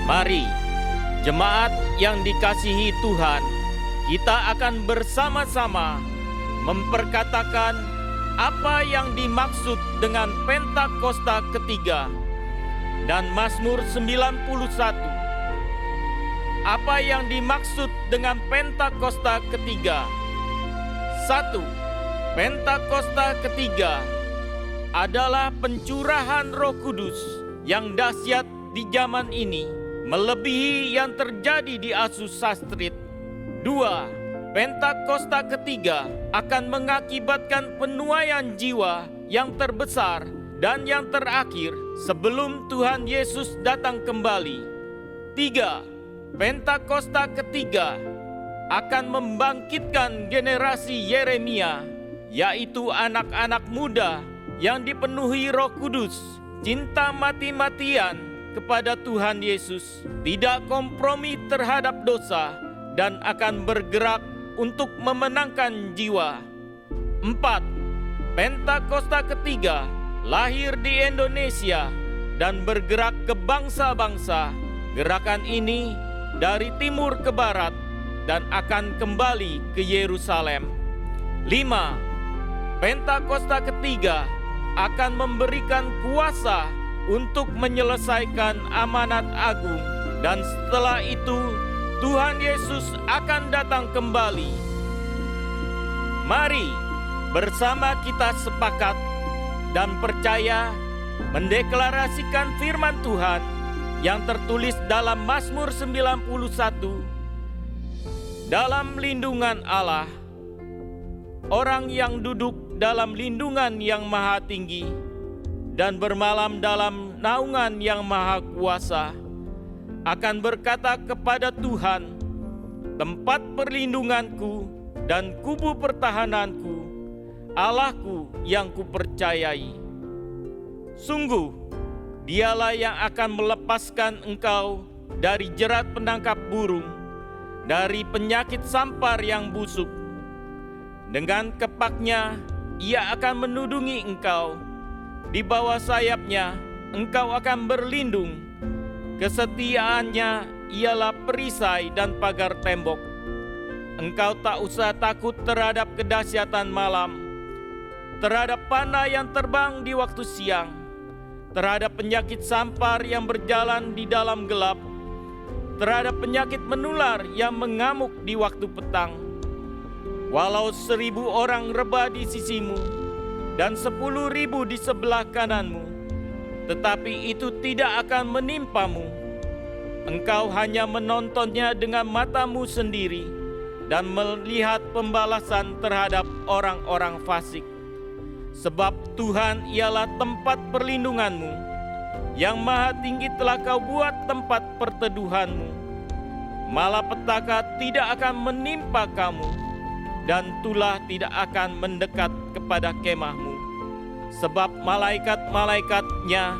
Mari, jemaat yang dikasihi Tuhan, kita akan bersama-sama memperkatakan apa yang dimaksud dengan Pentakosta ketiga dan Mazmur 91. Apa yang dimaksud dengan Pentakosta ketiga? 1. Pentakosta ketiga adalah pencurahan Roh Kudus yang dahsyat di zaman ini, melebihi yang terjadi di Asus Sastrit. 2. Pentakosta ketiga akan mengakibatkan penuaian jiwa yang terbesar dan yang terakhir sebelum Tuhan Yesus datang kembali. 3. Pentakosta ketiga akan membangkitkan generasi Yeremia, yaitu anak-anak muda yang dipenuhi Roh Kudus, cinta mati-matian kepada Tuhan Yesus, tidak kompromi terhadap dosa, dan akan bergerak untuk memenangkan jiwa. 4. Pentakosta ketiga lahir di Indonesia dan bergerak ke bangsa-bangsa. Gerakan ini dari timur ke barat dan akan kembali ke Yerusalem. 5. Pentakosta ketiga akan memberikan kuasa untuk menyelesaikan amanat agung, dan setelah itu Tuhan Yesus akan datang kembali. Mari bersama kita sepakat dan percaya mendeklarasikan firman Tuhan yang tertulis dalam Mazmur 91. Dalam lindungan Allah, orang yang duduk dalam lindungan yang maha tinggi dan bermalam dalam naungan yang maha kuasa, akan berkata kepada Tuhan, tempat perlindunganku dan kubu pertahananku, Allahku yang kupercayai. Sungguh, dialah yang akan melepaskan engkau dari jerat penangkap burung, dari penyakit sampar yang busuk. Dengan kepaknya, ia akan menudungi engkau. Di bawah sayapnya engkau akan berlindung. Kesetiaannya ialah perisai dan pagar tembok. Engkau tak usah takut terhadap kedahsyatan malam, terhadap panah yang terbang di waktu siang, terhadap penyakit sampar yang berjalan di dalam gelap, terhadap penyakit menular yang mengamuk di waktu petang. Walau 1.000 orang rebah di sisimu dan 10.000 di sebelah kananmu, tetapi itu tidak akan menimpamu. Engkau hanya menontonnya dengan matamu sendiri dan melihat pembalasan terhadap orang-orang fasik. Sebab Tuhan ialah tempat perlindunganmu, yang maha tinggi telah kau buat tempat perteduhanmu. Malapetaka tidak akan menimpa kamu, dan tulah tidak akan mendekat kepada kemahmu. Sebab malaikat-malaikatnya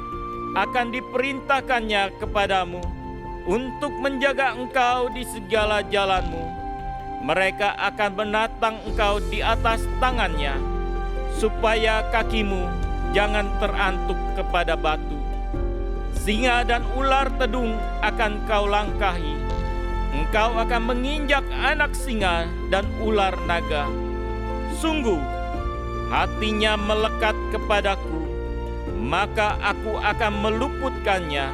akan diperintahkannya kepadamu untuk menjaga engkau di segala jalanmu. Mereka akan menatang engkau di atas tangannya, supaya kakimu jangan terantuk kepada batu. Singa dan ular tedung akan kau langkahi. Engkau akan menginjak anak singa dan ular naga. Sungguh, hatinya melekat kepadaku, maka aku akan meluputkannya.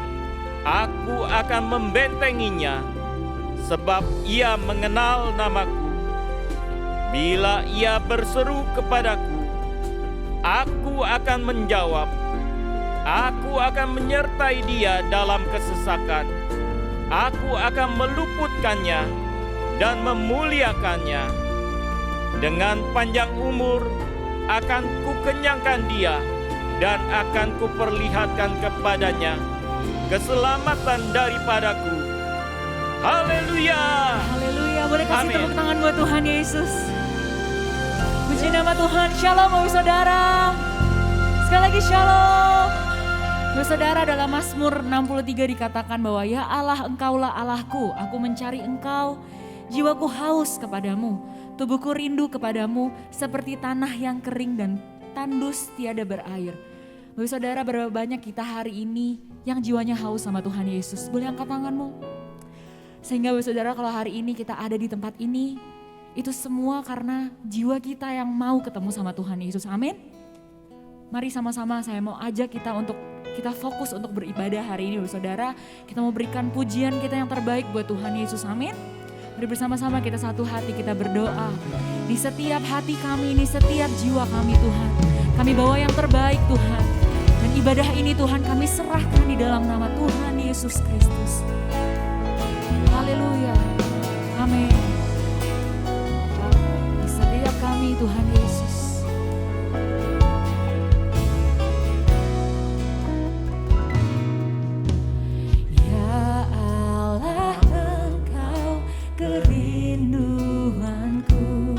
Aku akan membentenginya, sebab ia mengenal namaku. Bila ia berseru kepadaku, aku akan menjawab. Aku akan menyertai dia dalam kesesakan. Aku akan meluputkannya dan memuliakannya. Dengan panjang umur akan kukenyangkan dia, dan akan kuperlihatkan kepadanya keselamatan daripadaku. Haleluya! Haleluya, boleh kasih Amin. tepuk tangan buat Tuhan Yesus. Puji nama Tuhan. Shalom Bapak Saudara. Sekali lagi shalom. Bapak Saudara, dalam Mazmur 63 dikatakan bahwa ya Allah, engkaulah Allahku, aku mencari engkau. Jiwaku haus kepadamu, tubuhku rindu kepadamu seperti tanah yang kering dan tandus tiada berair. Bapak Saudara, berapa banyak kita hari ini yang jiwanya haus sama Tuhan Yesus, boleh angkat tanganmu. Sehingga saudara, kalau hari ini kita ada di tempat ini, itu semua karena jiwa kita yang mau ketemu sama Tuhan Yesus. Amin. Mari sama-sama saya mau ajak kita untuk kita fokus untuk beribadah hari ini saudara. Kita mau berikan pujian kita yang terbaik buat Tuhan Yesus. Amin. Mari bersama-sama kita satu hati, kita berdoa. Di setiap hati kami, di setiap jiwa kami Tuhan, kami bawa yang terbaik Tuhan. Dan ibadah ini Tuhan kami serahkan di dalam nama Tuhan Yesus Kristus. Haleluya. Amin. Di setiap kami Tuhan Yesus. Ya Allah, Engkau kerinduanku.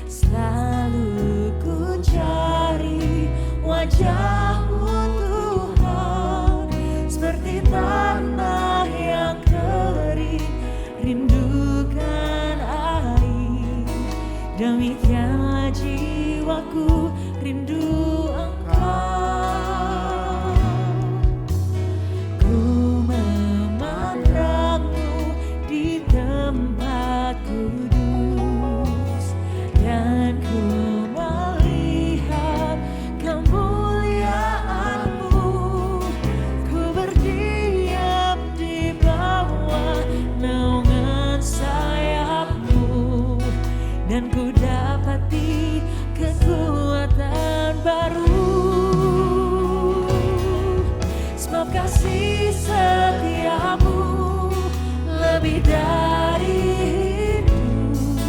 Selalu ku cari wajah-Mu Tuhan, seperti tanah yang kering, rindukan air. Demikianlah jiwaku rindu Engkau. Ku memandang-Mu di tempat kudus, dan ku melihat kemuliaan-Mu. Ku berdiam di bawah naungan sayap-Mu, dan ku dapati kekuatan baru. Sebab kasih setiamu lebih dari hidup,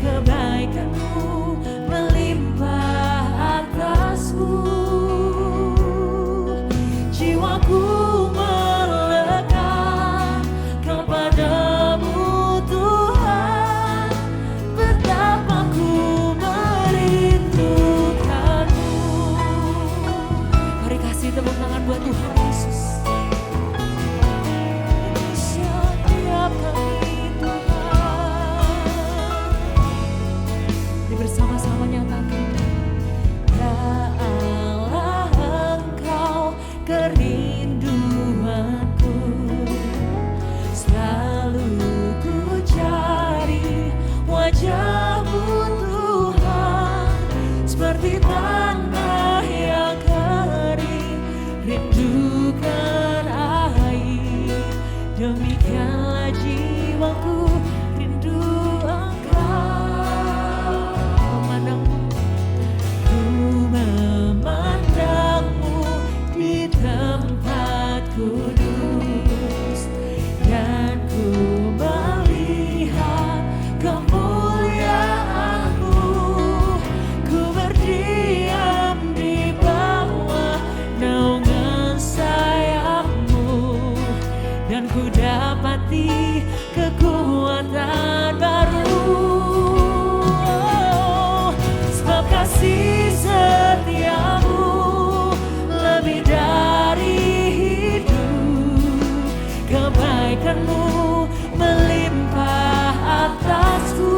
kebaikan-Mu melimpah atasku. Jiwaku melekat kepadamu Tuhan, betapa ku merindukanmu. Mari kasih tepuk tangan buat Tuhan Yesus. Setiap kami Tuhan, mari bersama-sama nyatakan. Ya Allah, Engkau kerinduanku. Selalu ku cari wajah-Mu Tuhan, seperti tanah yang kering, rindukan air. Demikianlah jiwaku rindu Engkau. Memandang-Mu, ku memandang-Mu di tempat kudus, dan ku melihat kemuliaan-Mu. Ku berdiam di bawah naungan sayap-Mu, dan ku dapati kekuatan baru. Sebab kasih setiamu lebih dari hidup, kebaikan-Mu melimpah atasku.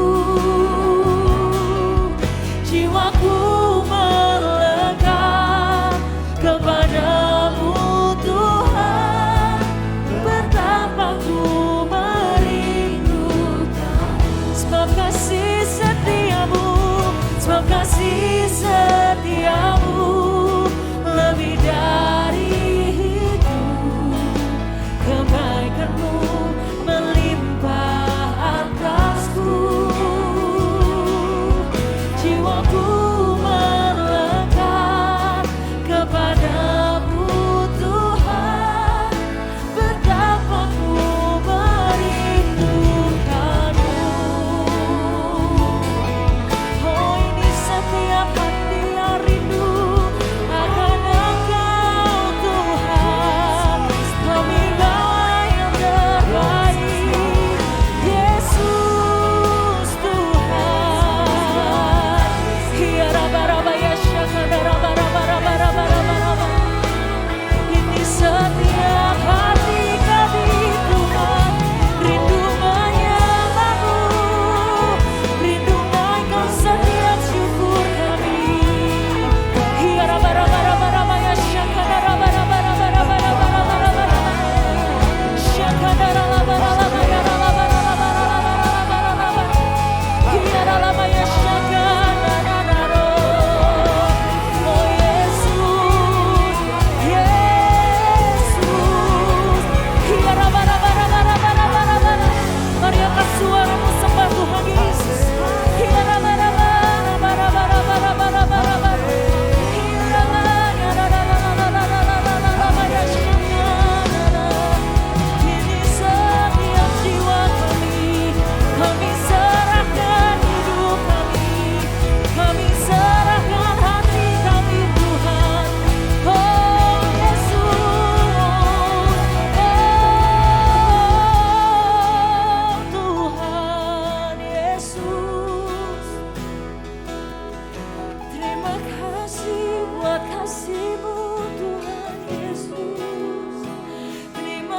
Jiwaku melekat kepadamu Tuhan, betapa ku merindukan. Sebab kasih setiamu, sebab kasih setiamu lebih dari hidup, kebaikan-Mu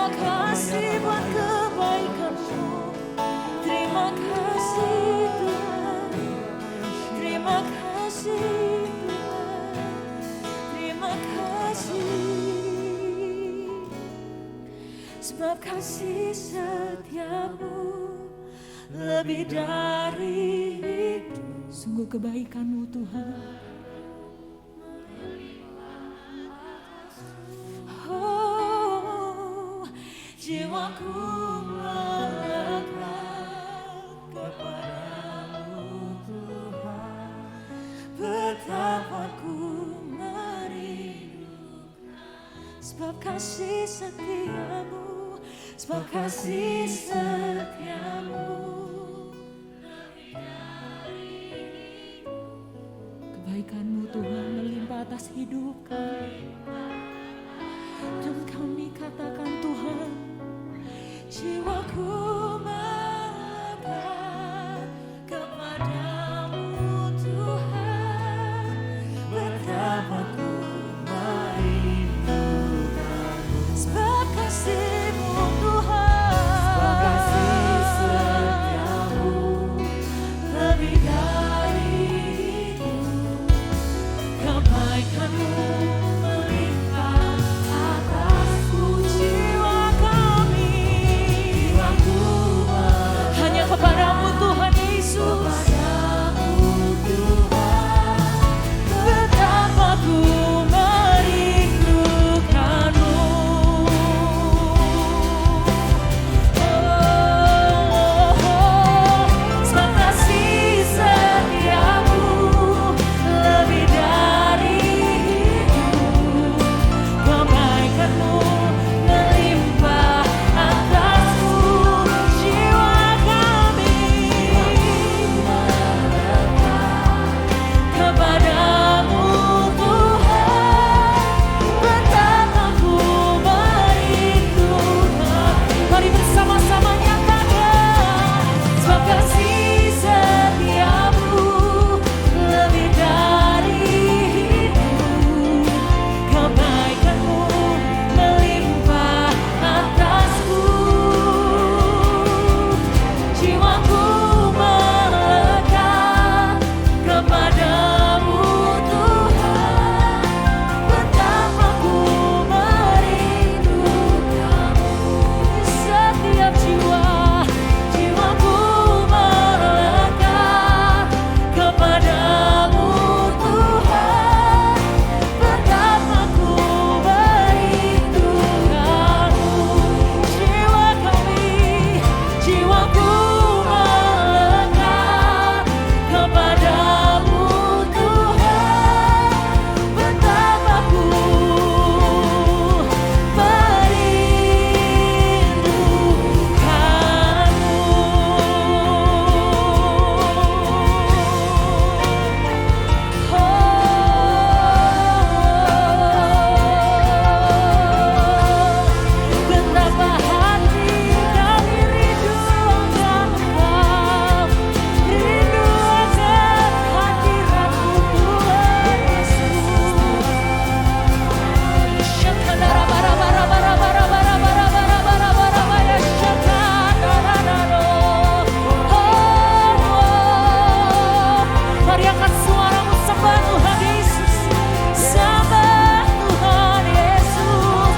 Terima kasih buat kebaikan-Mu. Terima kasih Tuhan. Terima kasih Tuhan. Terima kasih. Sebab kasih setiamu lebih dari itu. Sungguh kebaikan-Mu Tuhan. Oh, jiwaku melekat kepadamu Tuhan. Betapa ku merindukan. Sebab kasih setiamu, sebab kasih setiamu. Kebaikan-Mu Tuhan melimpah atas hidup kami. Dan kami katakan Tuhan, jiwaku melekat kepadamu Tuhan. Betapa ku merindukan-Mu. Sebab kasih-Mu Tuhan, sebab kasih setiamu lebih dari itu. Kebaikan-Mu melimpah atasku, jiwa kami. Jiwaku hanya kepadamu Tuhan Yesus. Kepadamu Tuhan. Betapa ku merindukan-Mu. Sebab kasih setiamu lebih dari itu. Kebaikan-Mu melimpah atasku, jiwa kami. Kepadamu Tuhan, betapa ku merindukan. Mari bersama-sama nyatakan, sebab kasih setiamu lebih dari itu. Kebaikan-Mu melimpah atasku, jiwaku melekat kepadamu Tuhan. Betapa ku merindukan-Mu. Setiap jiwaku melekat kepadamu Tuhan. Betapa ku merindukan-Mu. Jiwa kami, jiwaku melekat kepadamu Tuhan. Betapa ku merindukan-Mu. Betapa hati kami rindu akan Engkau, rindu akan hadirat-Mu Tuhan Yesus. Shakadara-bara-bara-bara-bara-bara-bara-bara-bara-bara-bara-bara-ya shakadara-daro. Mari angkat suaramu, sembah Tuhan Yesus, sembah Tuhan Yesus.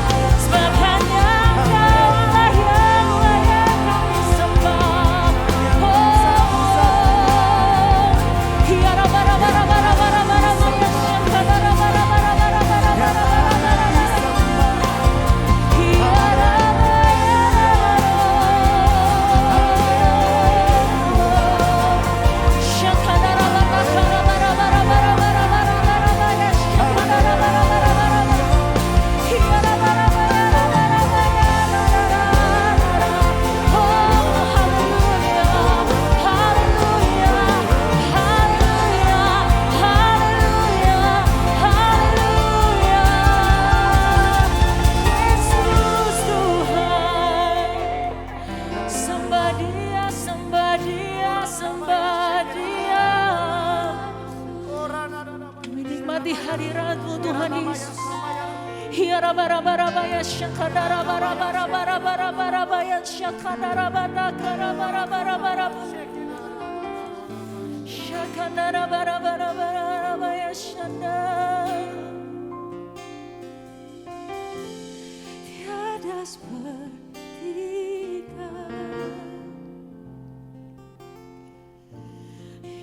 Sebab hanya Engkau-Lah yang layak kami sembah. Hiara-bara-bara-bara-bara-bara-bara-bara-ya menikmati hadirat-Mu Tuhan Yesus. Hiara bara bara baya syakadara bara bara bara Tiada seperti Kau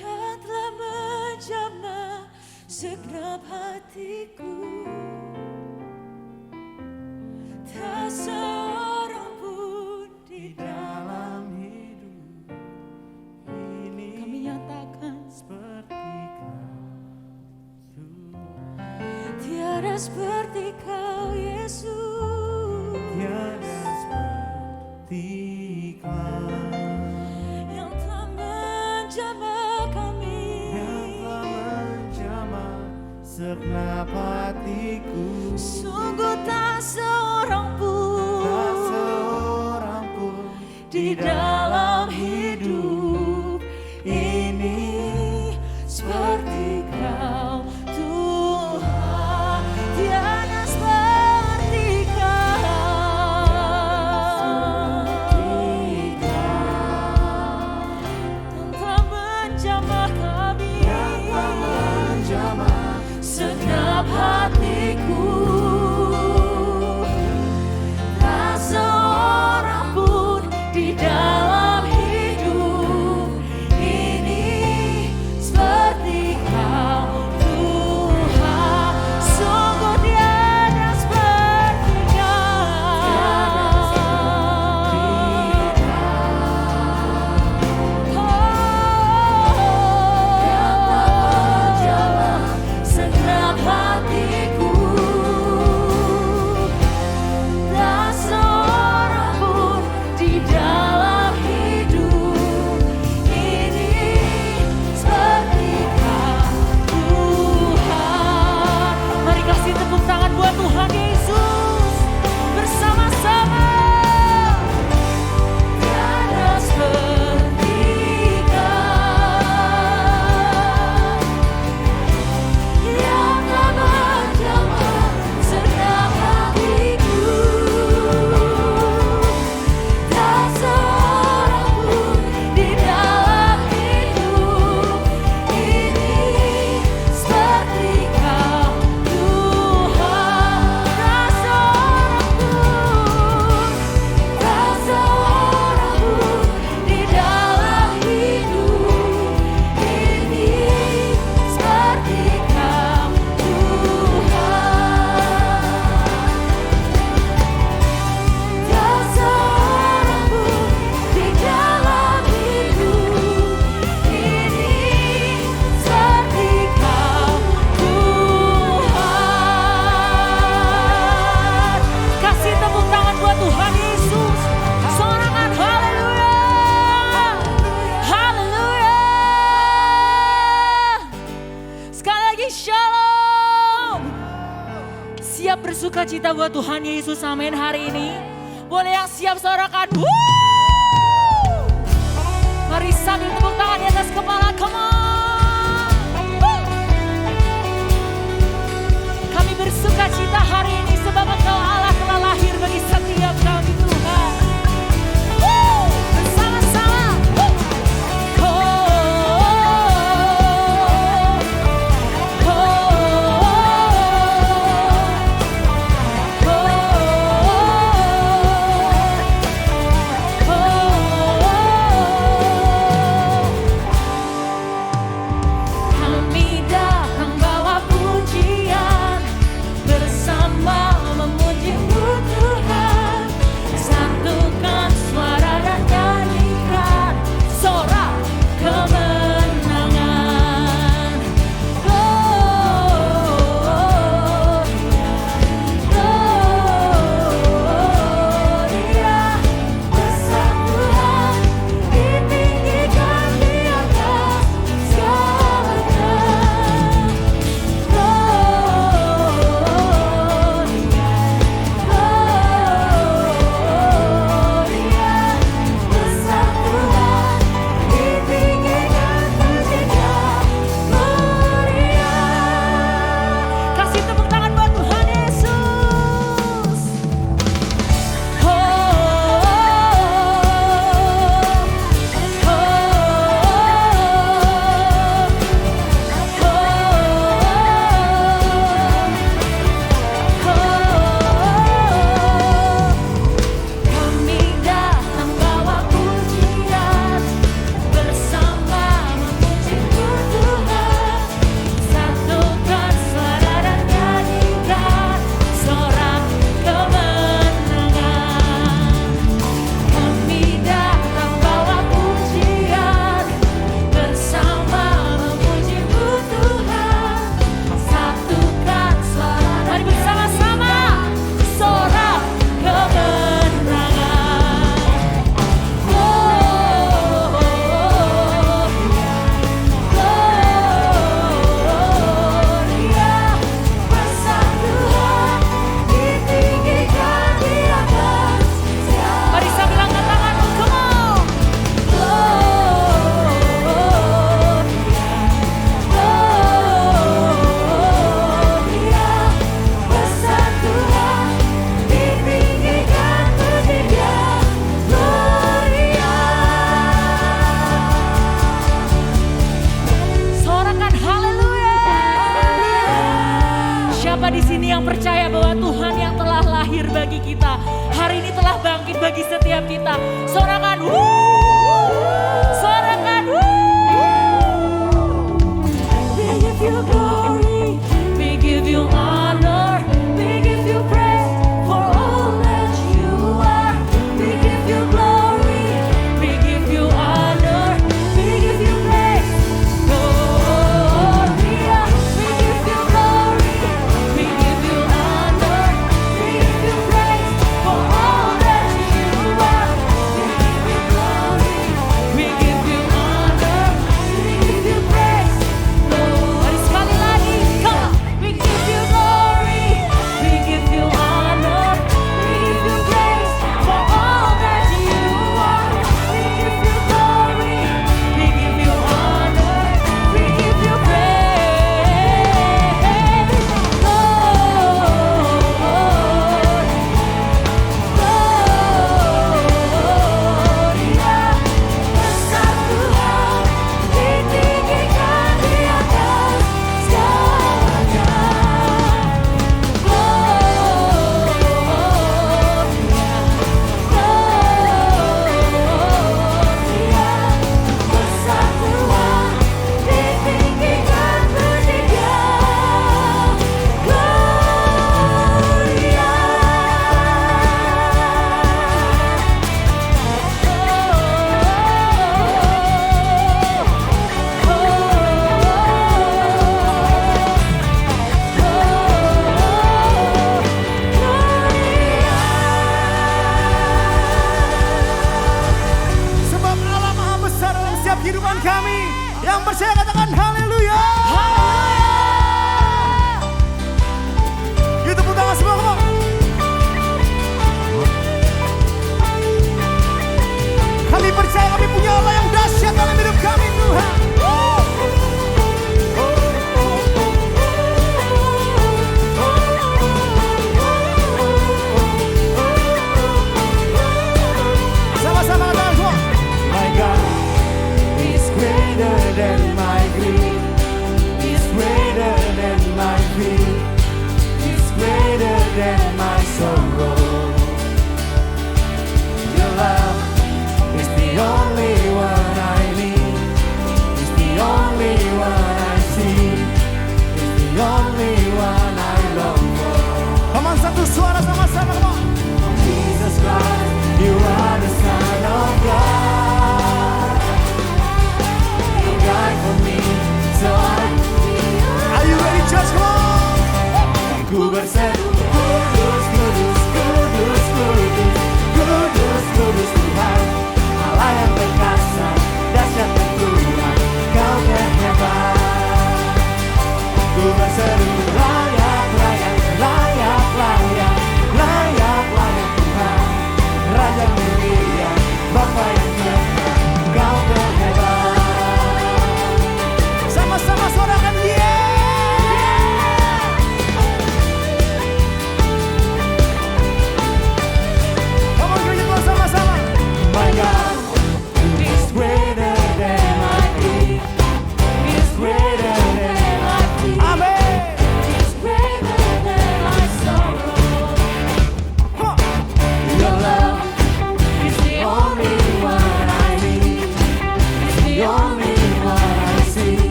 yang telah menjamah segenap hatiku. Tak seorang pun di dalam hidup ini kami nyatakan seperti Kau Tuhan. Tiada seperti Kau Yesus. Tiada seperti Kau Yang telah menjamah kami. yang telah menjamah segenap hatiku. Sungguh tak seorang pun di dalam hidup ini seperti Kau Tuhan. Tiada seperti Kau yang telah menjamah kami, menjamah segenap hatiku. Tak seorang pun di dalam hidup ini seperti Kau Tuhan. Sungguh tiada seperti segenap hatiku. Tak seorang pun di dalam hidup ini seperti Kau Tuhan. Mari kasih tepuk tangan buat Tuhan Yesus bersama-sama. Tiada seperti Kau yang telah menjamah segenap hatiku. Tak seorang pun di dalam hidup ini seperti Kau Tuhan. Tak seorang pun di dalam hidup ini seperti Kau Tuhan. Tak seorang pun di dalam hidup ini seperti Kau Tuhan. Kasih tepuk tangan buat Tuhan Yesus. Sorangan haleluya. Haleluya. Sekali lagi shalom. Siap bersuka cita buat Tuhan Yesus, amin hari ini. Boleh yang siap sorakan. Mari sambil tepuk tangan di atas kepala, come on. Kami bersuka cita hari ini sebab Engkau Allah telah lahir bagi setiap kami Tuhan. Bersama-sama. kita. Sorakan, sorakan, We give you glory, we give you honor, we give you praise for all that you are. We give you glory, we give you honor, we give you praise. Gloria, we give you glory, we give you honor, we give you praise for all that you are. We give you glory, we give you honor, we give you praise. Mari sekali lagi, come on. We give you glory, we give you honor, we give you praise for all that you are. We give you glory, we give you honor, we give you praise. Gloria, besar Tuhan, ditinggikan di atas segalanya. Gloria, besar Tuhan, ditinggikan bertiga. Sebab Allah Maha Besar dalam setiap kehidupan kami. Yang percaya katakan haleluya. Yuk tepuk tangan semua, come on. Kami percaya kami punya Allah yang dahsyat dalam hidup kami, Tuhan. Sama-sama katakan semua. My God is greater than my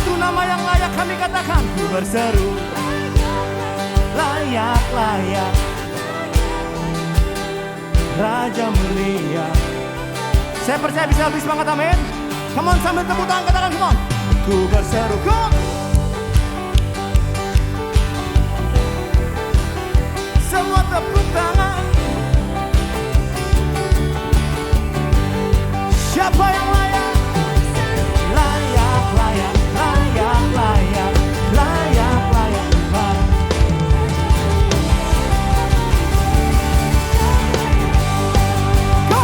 satu nama yang layak kami katakan. Ku berseru layak, layak, Raja mulia. Saya percaya bisa lebih semangat, amin. Come on, sambil tepuk tangan katakan, come on. Ku berseru, go. Semua tepuk tangan. Siapa yang layak? Layak, layak, layak, layak, layak, layak, layak. Go!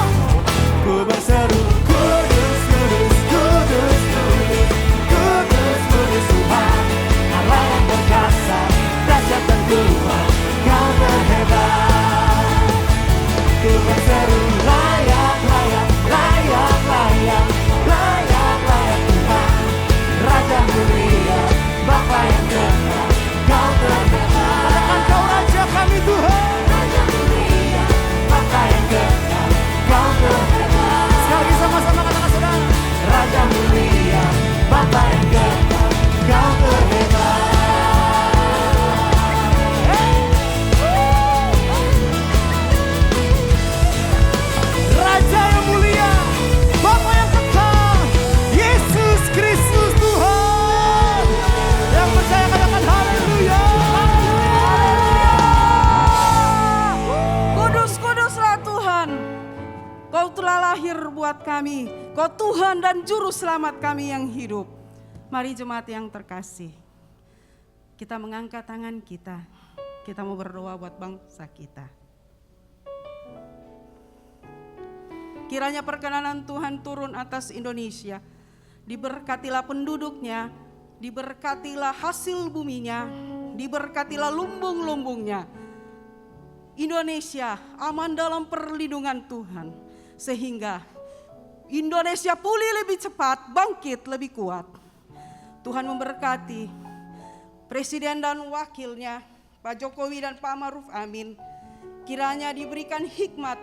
Ku berseru, kudus, kudus, kudus, kudus, kudus, kudus Tuhan, Allah yang perkasa, dahsyat dan kuat, Kau terhebat. Ku berseru layak, layak, layak, layak, layak, layak Tuhan, Raja mulia, Bapa yang kekal, Kau terhebat. Katakan Kau Raja kami Tuhan, Raja mulia, Bapa yang kekal, Kau terhebat. Sekali sama-sama katakan saudara, Raja mulia, Bapa yang kekal, Kau terhebat. Raja yang mulia, Bapa yang kekal, Yesus Kristus Tuhan. Yang percaya katakan haleluya. Kudus, kuduslah Tuhan. Kau telah lahir buat kami. Kau Tuhan dan Juru Selamat kami yang hidup. Mari jemaat yang terkasih, kita mengangkat tangan kita. Kita mau berdoa buat bangsa kita. Kiranya perkenanan Tuhan turun atas Indonesia. Diberkatilah penduduknya, diberkatilah hasil buminya, diberkatilah lumbung-lumbungnya. Indonesia aman dalam perlindungan Tuhan. Sehingga Indonesia pulih lebih cepat, bangkit lebih kuat. Tuhan memberkati Presiden dan wakilnya, Pak Jokowi dan Pak Ma'ruf Amin. Kiranya diberikan hikmat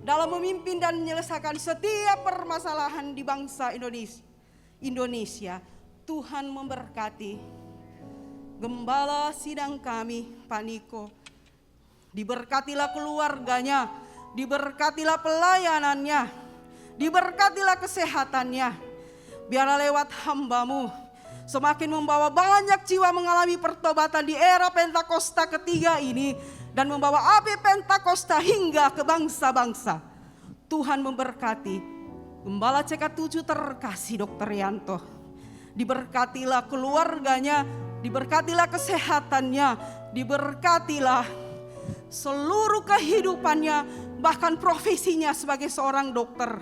dalam memimpin dan menyelesaikan setiap permasalahan di bangsa Indonesia. Tuhan memberkati Gembala sidang kami, Pak Niko. Diberkatilah keluarganya, diberkatilah pelayanannya, diberkatilah kesehatannya. Biarlah lewat hamba-Mu semakin membawa banyak jiwa mengalami pertobatan di era Pentakosta ketiga ini, dan membawa api Pentakosta hingga ke bangsa-bangsa. Tuhan memberkati Gembala CK7 terkasih Dr. Yanto. Diberkatilah keluarganya, diberkatilah kesehatannya, diberkatilah seluruh kehidupannya, bahkan profesinya sebagai seorang dokter.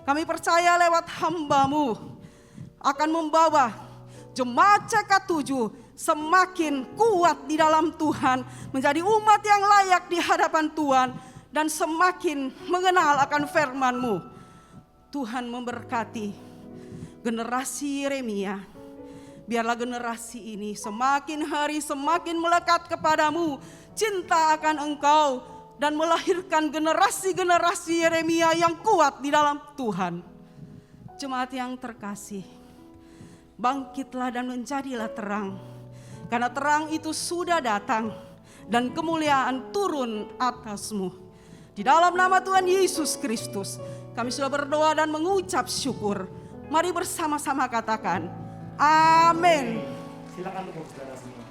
Kami percaya lewat hamba-Mu akan membawa jemaat CK7 semakin kuat di dalam Tuhan, menjadi umat yang layak di hadapan Tuhan, dan semakin mengenal akan firman-Mu. Tuhan memberkati generasi Yeremia. Biarlah generasi ini semakin hari semakin melekat kepadamu, cinta akan Engkau, dan melahirkan generasi-generasi Yeremia yang kuat di dalam Tuhan. Jemaat yang terkasih, bangkitlah dan menjadilah terang. Karena terang itu sudah datang dan kemuliaan turun atasmu. Di dalam nama Tuhan Yesus Kristus, kami sudah berdoa dan mengucap syukur. Mari bersama-sama katakan, amin. Silakan duduk saudara semua.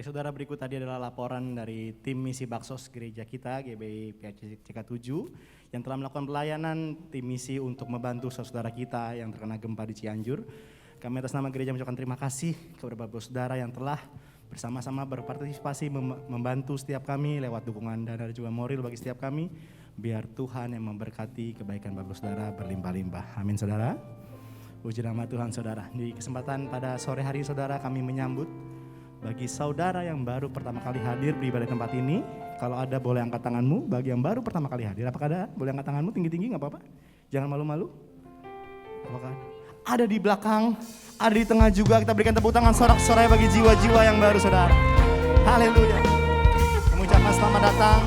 Baik saudara, berikut tadi adalah laporan dari tim misi Baksos gereja kita GBI PHCK 7 yang telah melakukan pelayanan tim misi untuk membantu saudara kita yang terkena gempa di Cianjur. Kami atas nama gereja mengucapkan terima kasih kepada Bapak saudara yang telah bersama-sama berpartisipasi membantu setiap kami lewat dukungan dana dan juga moral bagi setiap kami. Biar Tuhan yang memberkati kebaikan Bapak saudara berlimpah-limpah. Amin saudara. Puji nama Tuhan saudara. Di kesempatan pada sore hari saudara, kami menyambut bagi saudara yang baru pertama kali hadir di ibadah tempat ini. Kalau ada boleh angkat tanganmu. Bagi yang baru pertama kali hadir, apakah ada? Boleh angkat tanganmu tinggi-tinggi, gak apa-apa. Jangan malu-malu. Apakah ada di belakang, ada di tengah juga. Kita berikan tepuk tangan sorak-sorai bagi jiwa-jiwa yang baru saudara. Haleluya. Mengucapkan selamat datang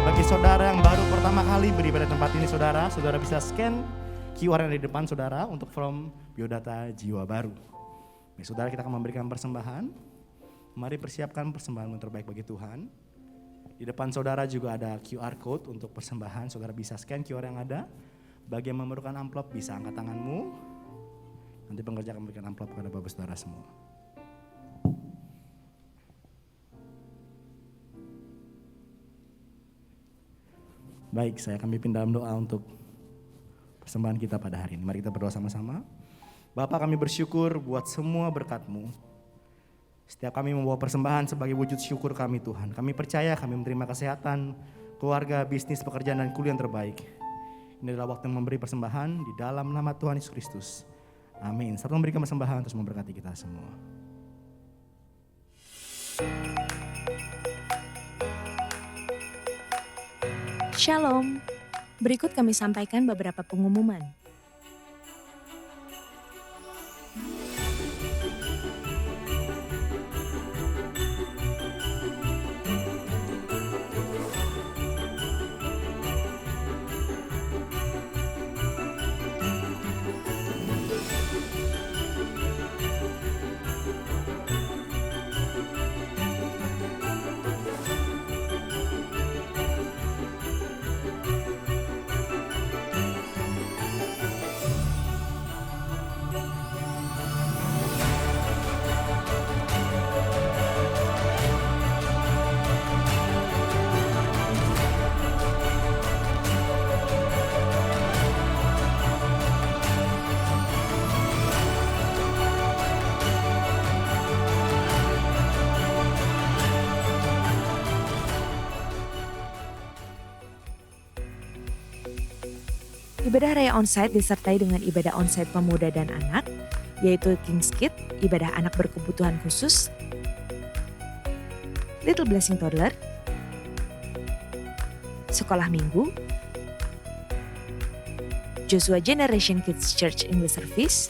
bagi saudara yang baru pertama kali beribadah tempat ini saudara. Saudara bisa scan QR yang ada di depan saudara untuk from biodata jiwa baru. Baik, saudara, kita akan memberikan persembahan. Mari persiapkan persembahan terbaik bagi Tuhan. Di depan saudara juga ada QR code untuk persembahan. Saudara bisa scan QR yang ada. Bagi yang memerlukan amplop bisa angkat tanganmu. Nanti pengerja akan memberikan amplop kepada Bapak saudara semua. Baik, saya akan pimpin dalam doa untuk persembahan kita pada hari ini. Mari kita berdoa sama-sama. Bapa, kami bersyukur buat semua berkat-Mu. Setiap kami membawa persembahan sebagai wujud syukur kami Tuhan. Kami percaya kami menerima kesehatan, keluarga, bisnis, pekerjaan dan kuliah yang terbaik. Ini adalah waktu memberi persembahan di dalam nama Tuhan Yesus Kristus. Amin. Serta memberikan persembahan terus memberkati kita semua. Shalom. Berikut kami sampaikan beberapa pengumuman. Ibadah Raya Onsite disertai dengan ibadah onsite pemuda dan anak, yaitu King's Kids, ibadah anak berkebutuhan khusus, Little Blessing Toddler, Sekolah Minggu, Joshua Generation Kids Church English Service,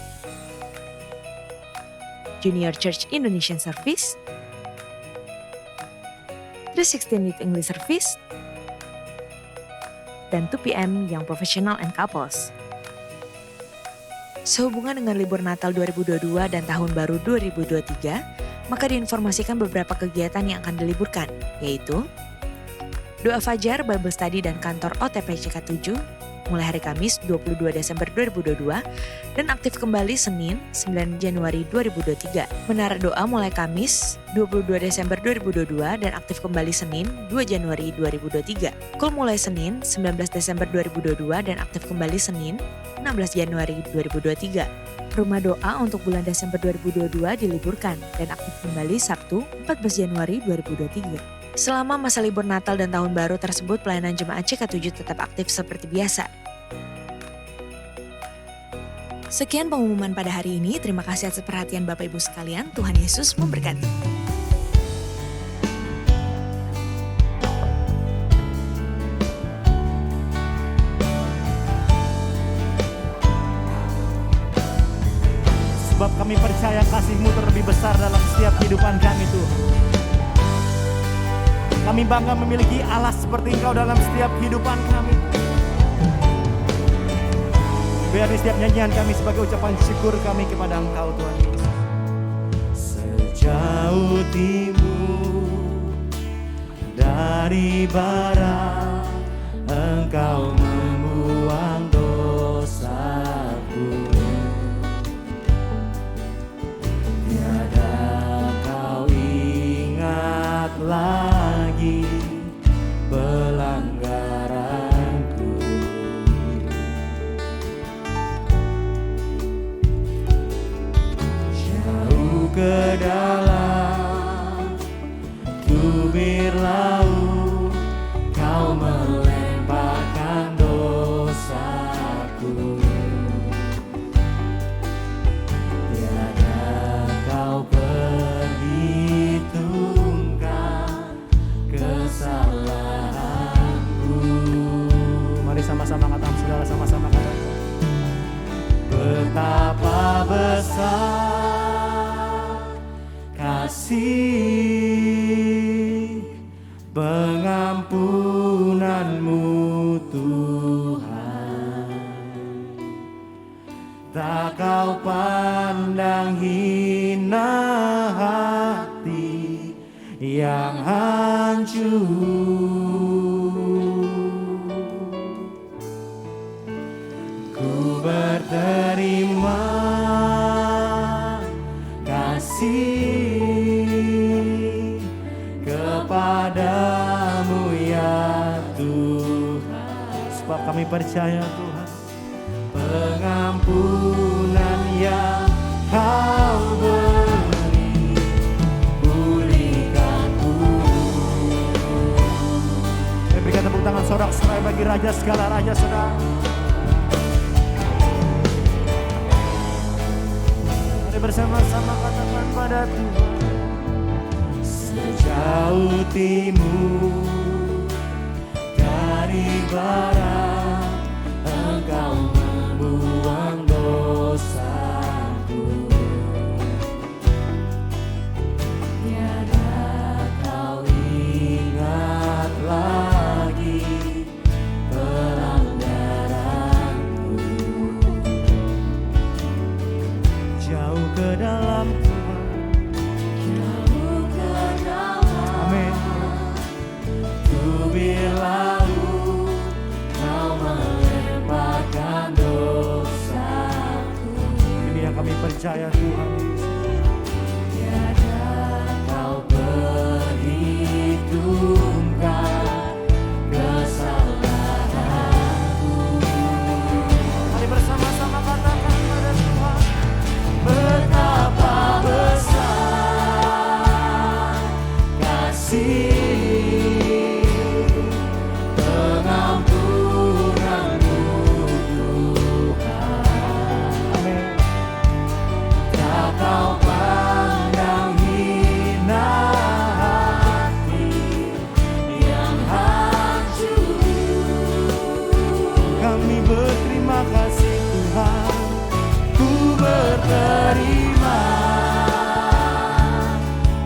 Junior Church Indonesian Service, 316 Youth English Service, dan 2 PM yang professional and couples. Sehubungan dengan libur Natal 2022 dan Tahun Baru 2023, maka diinformasikan beberapa kegiatan yang akan diliburkan, yaitu Doa Fajar, Bible Study dan kantor OTP CK7 mulai hari Kamis 22 Desember 2022 dan aktif kembali Senin 9 Januari 2023. Menara Doa mulai Kamis 22 Desember 2022 dan aktif kembali Senin 2 Januari 2023. Kul mulai Senin 19 Desember 2022 dan aktif kembali Senin 16 Januari 2023. Rumah Doa untuk bulan Desember 2022 diliburkan dan aktif kembali Sabtu 14 Januari 2023. Selama masa libur Natal dan Tahun Baru tersebut, pelayanan jemaat CK7 tetap aktif seperti biasa. Sekian pengumuman pada hari ini. Terima kasih atas perhatian Bapak Ibu sekalian. Tuhan Yesus memberkati. Sebab kami percaya kasih-Mu terlebih besar dalam setiap kehidupan kami Tuhan. Kami bangga memiliki Allah seperti Engkau dalam setiap kehidupan kami. Biar di setiap nyanyian kami sebagai ucapan syukur kami kepada Engkau Tuhan Yesus. Sejauh timur dari barat, Engkau membuang dosaku. Tiada kau ingat ke dalam tubir laut, kau melemparkan dosaku. Tiada kau perhitungkan kesalahanku. Mari sama-sama katakan, saudara, sama-sama katakan. Betapa besar kasih pengampunanmu Tuhan, tak kau pandang hina hati yang hancur. Ku berterima kasih kepadamu ya Tuhan, sebab kami percaya Tuhan, pengampunan yang kau beri pulihkanku. Berikan tepuk tangan sorak-sorai bagi Raja segala raja, saudara. Bersama-sama katakan pada Tuhan, sejauh timur dari barat, Engkau membuang dosaku. Tiada kau ingat lagi pelanggaranku. Jauh ke dalam Tuhan, jauh ke dalam, amin. Tubir laut, kau melemparkan dosaku. Ini yang kami percaya Tuhan. Tiada kau perhitungkan kesalahanku. Mari bersama-sama katakan pada Tuhan, betapa besar kasih pengampunanmu Tuhan. Amin. Tak kau pandang hina hati yang hancur. Kami berterima kasih Tuhan, ku berterima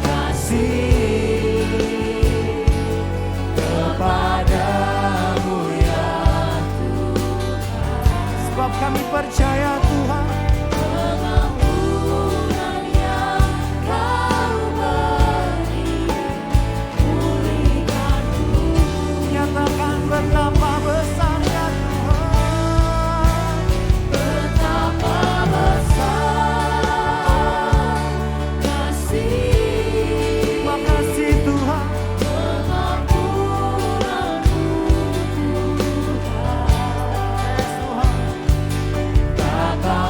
kasih kepadamu ya Tuhan, sebab kami percaya Tuhan, pengampunan yang kau beri pulihkanku. Nyatakan betapa besarnya Tuhan, betapa besar kasih. Makasih Tuhan, pengampunanmu Tuhan, tak kau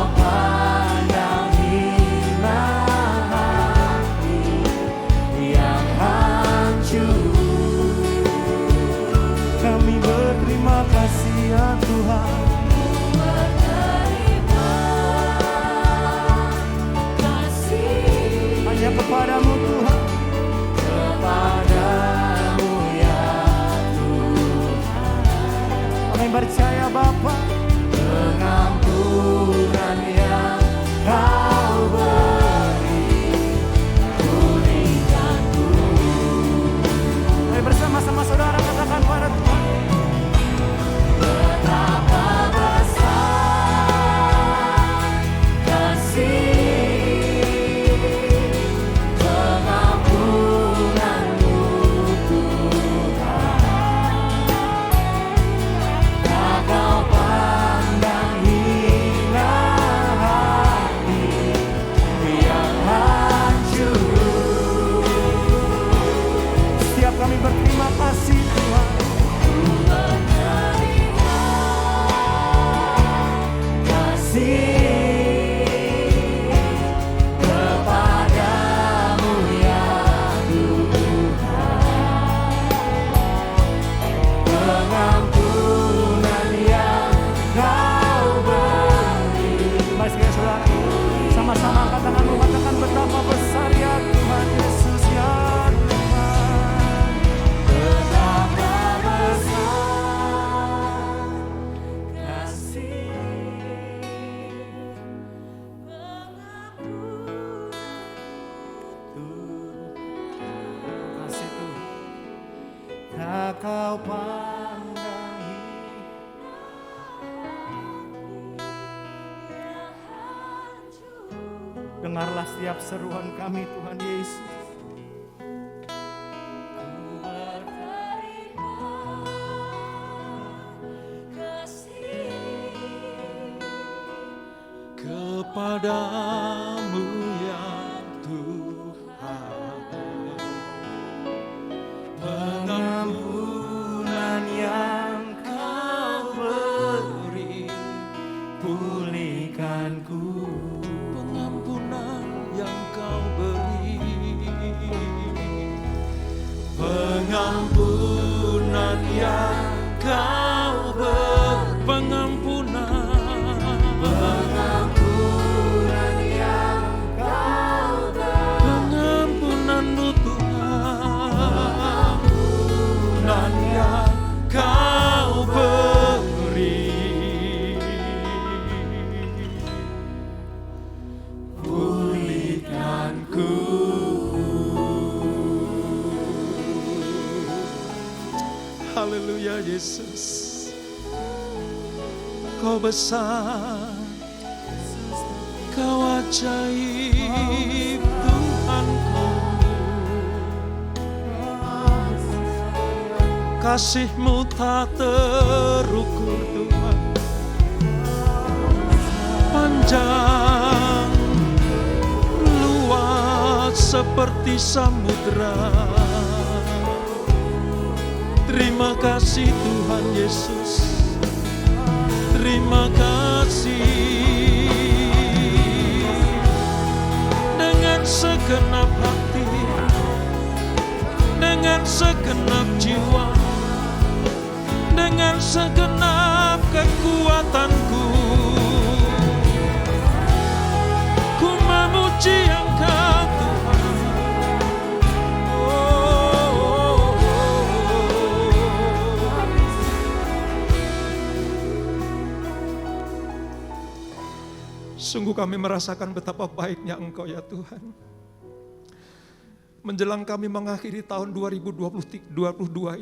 Dengarlah setiap seruan kami Tuhan Yesus. Kepadamu ya Tuhan, Pengampunan yang Kau beri, pulihkanku. pengampunan yang Kau beri, Pengampunan yang Kau beri, pengampunan pengampunanmu Tuhan, pengampunan yang Kau beri, pulihkanku. haleluya Yesus. Kau besar, Kau ajaib Tuhanku. Kasih-Mu tak terukur Tuhan, panjang luas seperti samudra. Terima kasih Tuhan Yesus, terima kasih. Dengan segenap hati, dengan segenap jiwa, dengan segenap kekuatanku, ku memuji Engkau Tuhan. Sungguh kami merasakan betapa baiknya Engkau ya Tuhan. Menjelang kami mengakhiri tahun 2022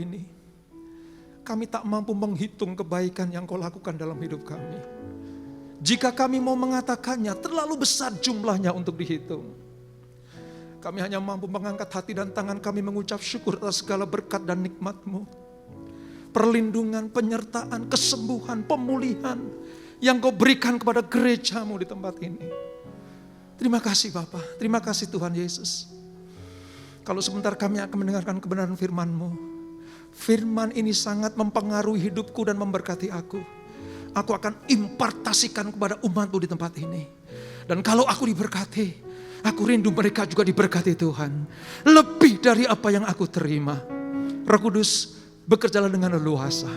ini, kami tak mampu menghitung kebaikan yang Kau lakukan dalam hidup kami. Jika kami mau mengatakannya, terlalu besar jumlahnya untuk dihitung. Kami hanya mampu mengangkat hati dan tangan kami mengucap syukur atas segala berkat dan nikmat-Mu. Perlindungan, penyertaan, kesembuhan, pemulihan yang Kau berikan kepada gereja-Mu di tempat ini. Terima kasih Bapa, terima kasih Tuhan Yesus. Kalau sebentar kami akan mendengarkan kebenaran firman-Mu. Firman ini sangat mempengaruhi hidupku dan memberkati aku. Aku akan impartasikan kepada umat-Mu di tempat ini. Dan kalau aku diberkati, aku rindu mereka juga diberkati Tuhan. Lebih dari apa yang aku terima. Roh Kudus bekerjalah dengan leluasa.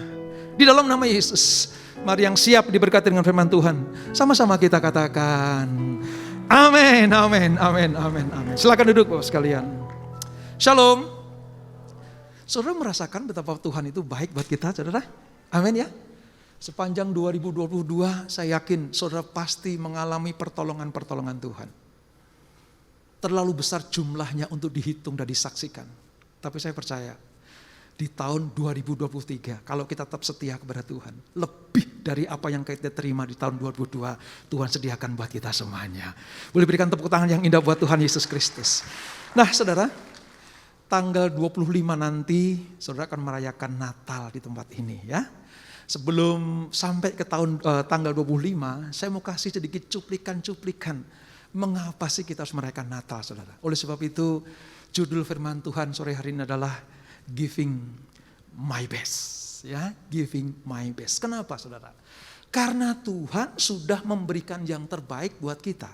Di dalam nama Yesus, mari yang siap diberkati dengan firman Tuhan. Sama-sama kita katakan, amin, amin, amin, amin, amin. Silakan duduk Bapak sekalian. Shalom. Saudara merasakan betapa Tuhan itu baik buat kita, saudara? Amin ya. Sepanjang 2022 saya yakin saudara pasti mengalami pertolongan-pertolongan Tuhan. Terlalu besar jumlahnya untuk dihitung dan disaksikan. Tapi saya percaya di tahun 2023 kalau kita tetap setia kepada Tuhan, lebih dari apa yang kita terima di tahun 2022 Tuhan sediakan buat kita semuanya. Boleh berikan tepuk tangan yang indah buat Tuhan Yesus Kristus. Nah saudara, tanggal 25 nanti saudara akan merayakan Natal di tempat ini ya. Sebelum sampai ke tanggal 25, saya mau kasih sedikit cuplikan-cuplikan mengapa sih kita harus merayakan Natal saudara. Oleh sebab itu judul firman Tuhan sore hari ini adalah Giving My Best ya, Giving My Best. Kenapa saudara? Karena Tuhan sudah memberikan yang terbaik buat kita.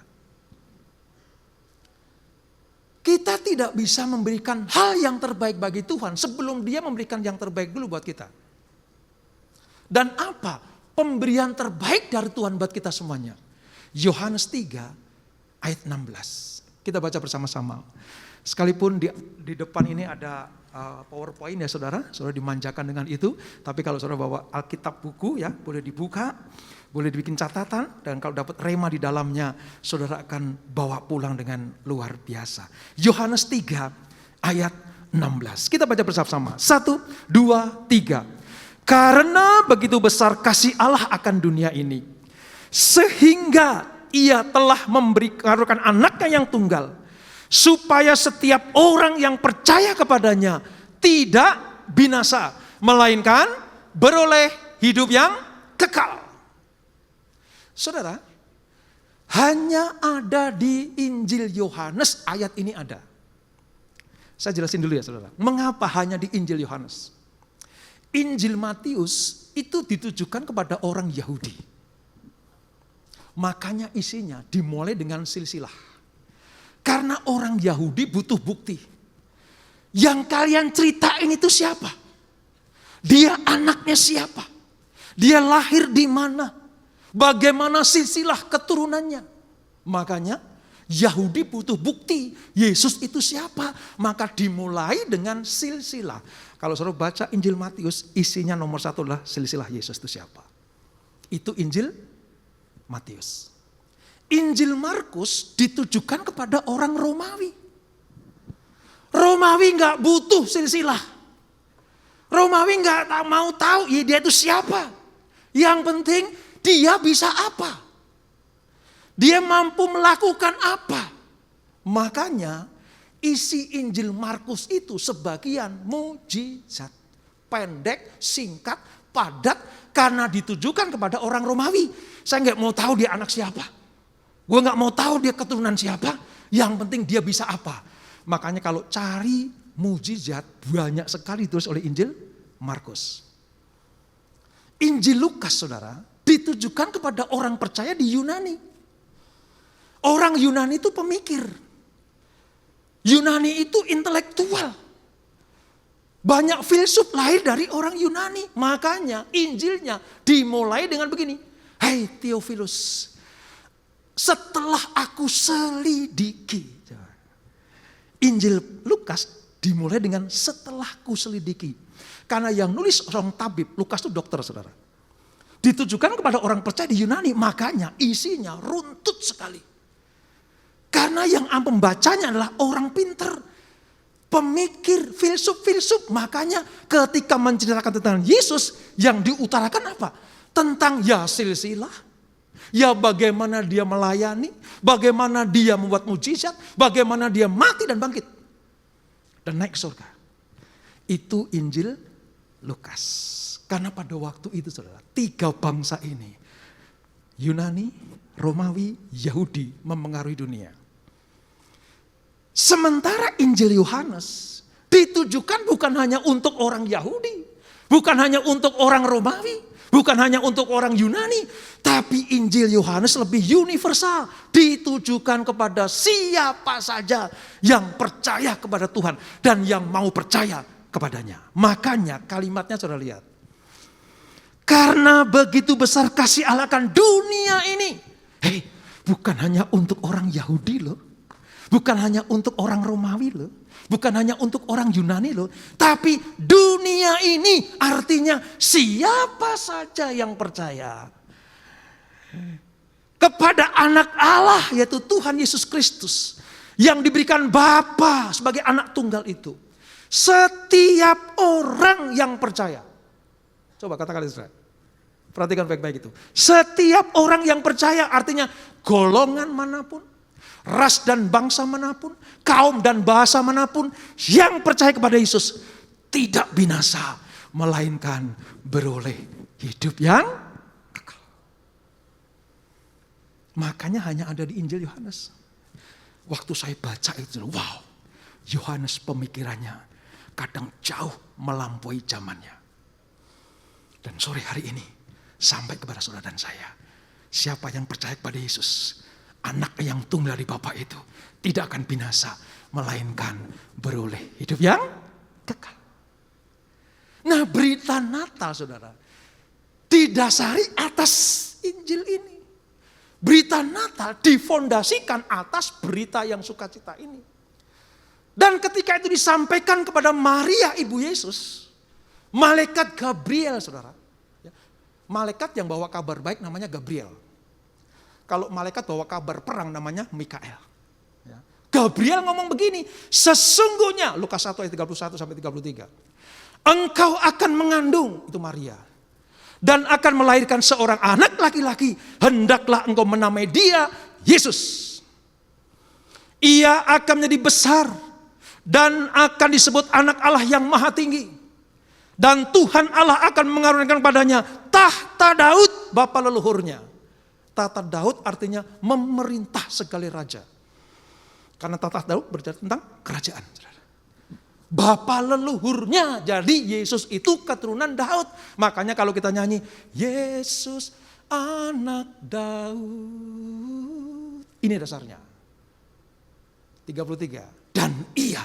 Kita tidak bisa memberikan hal yang terbaik bagi Tuhan sebelum Dia memberikan yang terbaik dulu buat kita. Dan apa pemberian terbaik dari Tuhan buat kita semuanya? Yohanes 3 ayat 16. Kita baca bersama-sama. Sekalipun di depan ini ada PowerPoint ya saudara dimanjakan dengan itu. Tapi kalau saudara bawa Alkitab buku ya, boleh dibuka, boleh dibikin catatan. Dan kalau dapat rema di dalamnya, saudara akan bawa pulang dengan luar biasa. Yohanes 3 ayat 16. Kita baca bersama-sama. 1, 2, 3. Karena begitu besar kasih Allah akan dunia ini, sehingga ia telah memberikan anaknya yang tunggal, supaya setiap orang yang percaya kepadanya tidak binasa, melainkan beroleh hidup yang kekal. Saudara, hanya ada di Injil Yohanes ayat ini ada. Saya jelasin dulu ya saudara, mengapa hanya di Injil Yohanes? Injil Matius itu ditujukan kepada orang Yahudi. Makanya isinya dimulai dengan silsilah. Karena orang Yahudi butuh bukti. Yang kalian ceritain itu siapa? Dia anaknya siapa? Dia lahir di mana? Bagaimana silsilah keturunannya? Makanya Yahudi butuh bukti. Yesus itu siapa? Maka dimulai dengan silsilah. Kalau saudara baca Injil Matius, isinya nomor 1 adalah silsilah Yesus itu siapa. Itu Injil Matius. Injil Markus ditujukan kepada orang Romawi. Romawi nggak butuh silsilah. Romawi nggak mau tahu ya dia itu siapa. Yang penting dia bisa apa. Dia mampu melakukan apa. Makanya isi Injil Markus itu sebagian mujizat. Pendek, singkat, padat. Karena ditujukan kepada orang Romawi. Saya nggak mau tahu dia anak siapa. Gue nggak mau tahu dia keturunan siapa. Yang penting dia bisa apa. Makanya kalau cari mujizat banyak sekali ditulis oleh Injil Markus. Injil Lukas saudara ditujukan kepada orang percaya di Yunani. Orang Yunani itu pemikir. Yunani itu intelektual. Banyak filsuf lahir dari orang Yunani. Makanya Injilnya dimulai dengan begini. Hai Theophilus, setelah aku selidiki. Injil Lukas dimulai dengan setelah ku selidiki. Karena yang nulis orang tabib, Lukas itu dokter saudara. Ditujukan kepada orang percaya di Yunani. Makanya isinya runtut sekali. Karena yang membacanya adalah orang pinter. Pemikir, filsuf. Makanya ketika menceritakan tentang Yesus, yang diutarakan apa? Tentang ya silsilah. Ya bagaimana dia melayani, bagaimana dia membuat mujizat, bagaimana dia mati dan bangkit. Dan naik ke surga. Itu Injil Lukas. Karena pada waktu itu saudara, 3 bangsa ini, Yunani, Romawi, Yahudi memengaruhi dunia. Sementara Injil Yohanes ditujukan bukan hanya untuk orang Yahudi, bukan hanya untuk orang Romawi, bukan hanya untuk orang Yunani, tapi Injil Yohanes lebih universal, ditujukan kepada siapa saja yang percaya kepada Tuhan dan yang mau percaya kepadanya. Makanya kalimatnya saudara lihat. Karena begitu besar kasih Allah akan dunia ini. Bukan hanya untuk orang Yahudi loh. Bukan hanya untuk orang Romawi loh. Bukan hanya untuk orang Yunani loh. Tapi dunia ini artinya siapa saja yang percaya kepada anak Allah yaitu Tuhan Yesus Kristus. Yang diberikan Bapa sebagai anak tunggal itu. Setiap orang yang percaya. Coba katakan Israel. Perhatikan baik-baik itu. Setiap orang yang percaya artinya golongan manapun. Ras dan bangsa manapun, kaum dan bahasa manapun yang percaya kepada Yesus tidak binasa, melainkan beroleh hidup yang kekal. Makanya hanya ada di Injil Yohanes. Waktu saya baca itu, wow, Yohanes pemikirannya kadang jauh melampaui zamannya. Dan sore hari ini sampai kepada saudara dan saya, siapa yang percaya kepada Yesus, anak yang tunggal dari Bapa itu tidak akan binasa, melainkan beroleh hidup yang kekal. Nah berita Natal saudara, didasari atas Injil ini. Berita Natal difondasikan atas berita yang sukacita ini. Dan ketika itu disampaikan kepada Maria ibu Yesus, malaikat Gabriel saudara. Malaikat yang bawa kabar baik namanya Gabriel. Kalau malaikat bawa kabar perang namanya Mikael. Gabriel ngomong begini, sesungguhnya Lukas 1 ayat 31 sampai 33. Engkau akan mengandung, itu Maria. dan akan melahirkan seorang anak laki-laki. Hendaklah engkau menamai dia Yesus. Ia akan menjadi besar dan akan disebut anak Allah yang maha tinggi. Dan Tuhan Allah akan mengaruniakan padanya tahta Daud bapa leluhurnya. Tahta Daud artinya memerintah segala raja. Karena tahta Daud berbicara tentang kerajaan. Bapa leluhurnya, jadi Yesus itu keturunan Daud. Makanya kalau kita nyanyi, Yesus anak Daud. Ini dasarnya. 33. Dan ia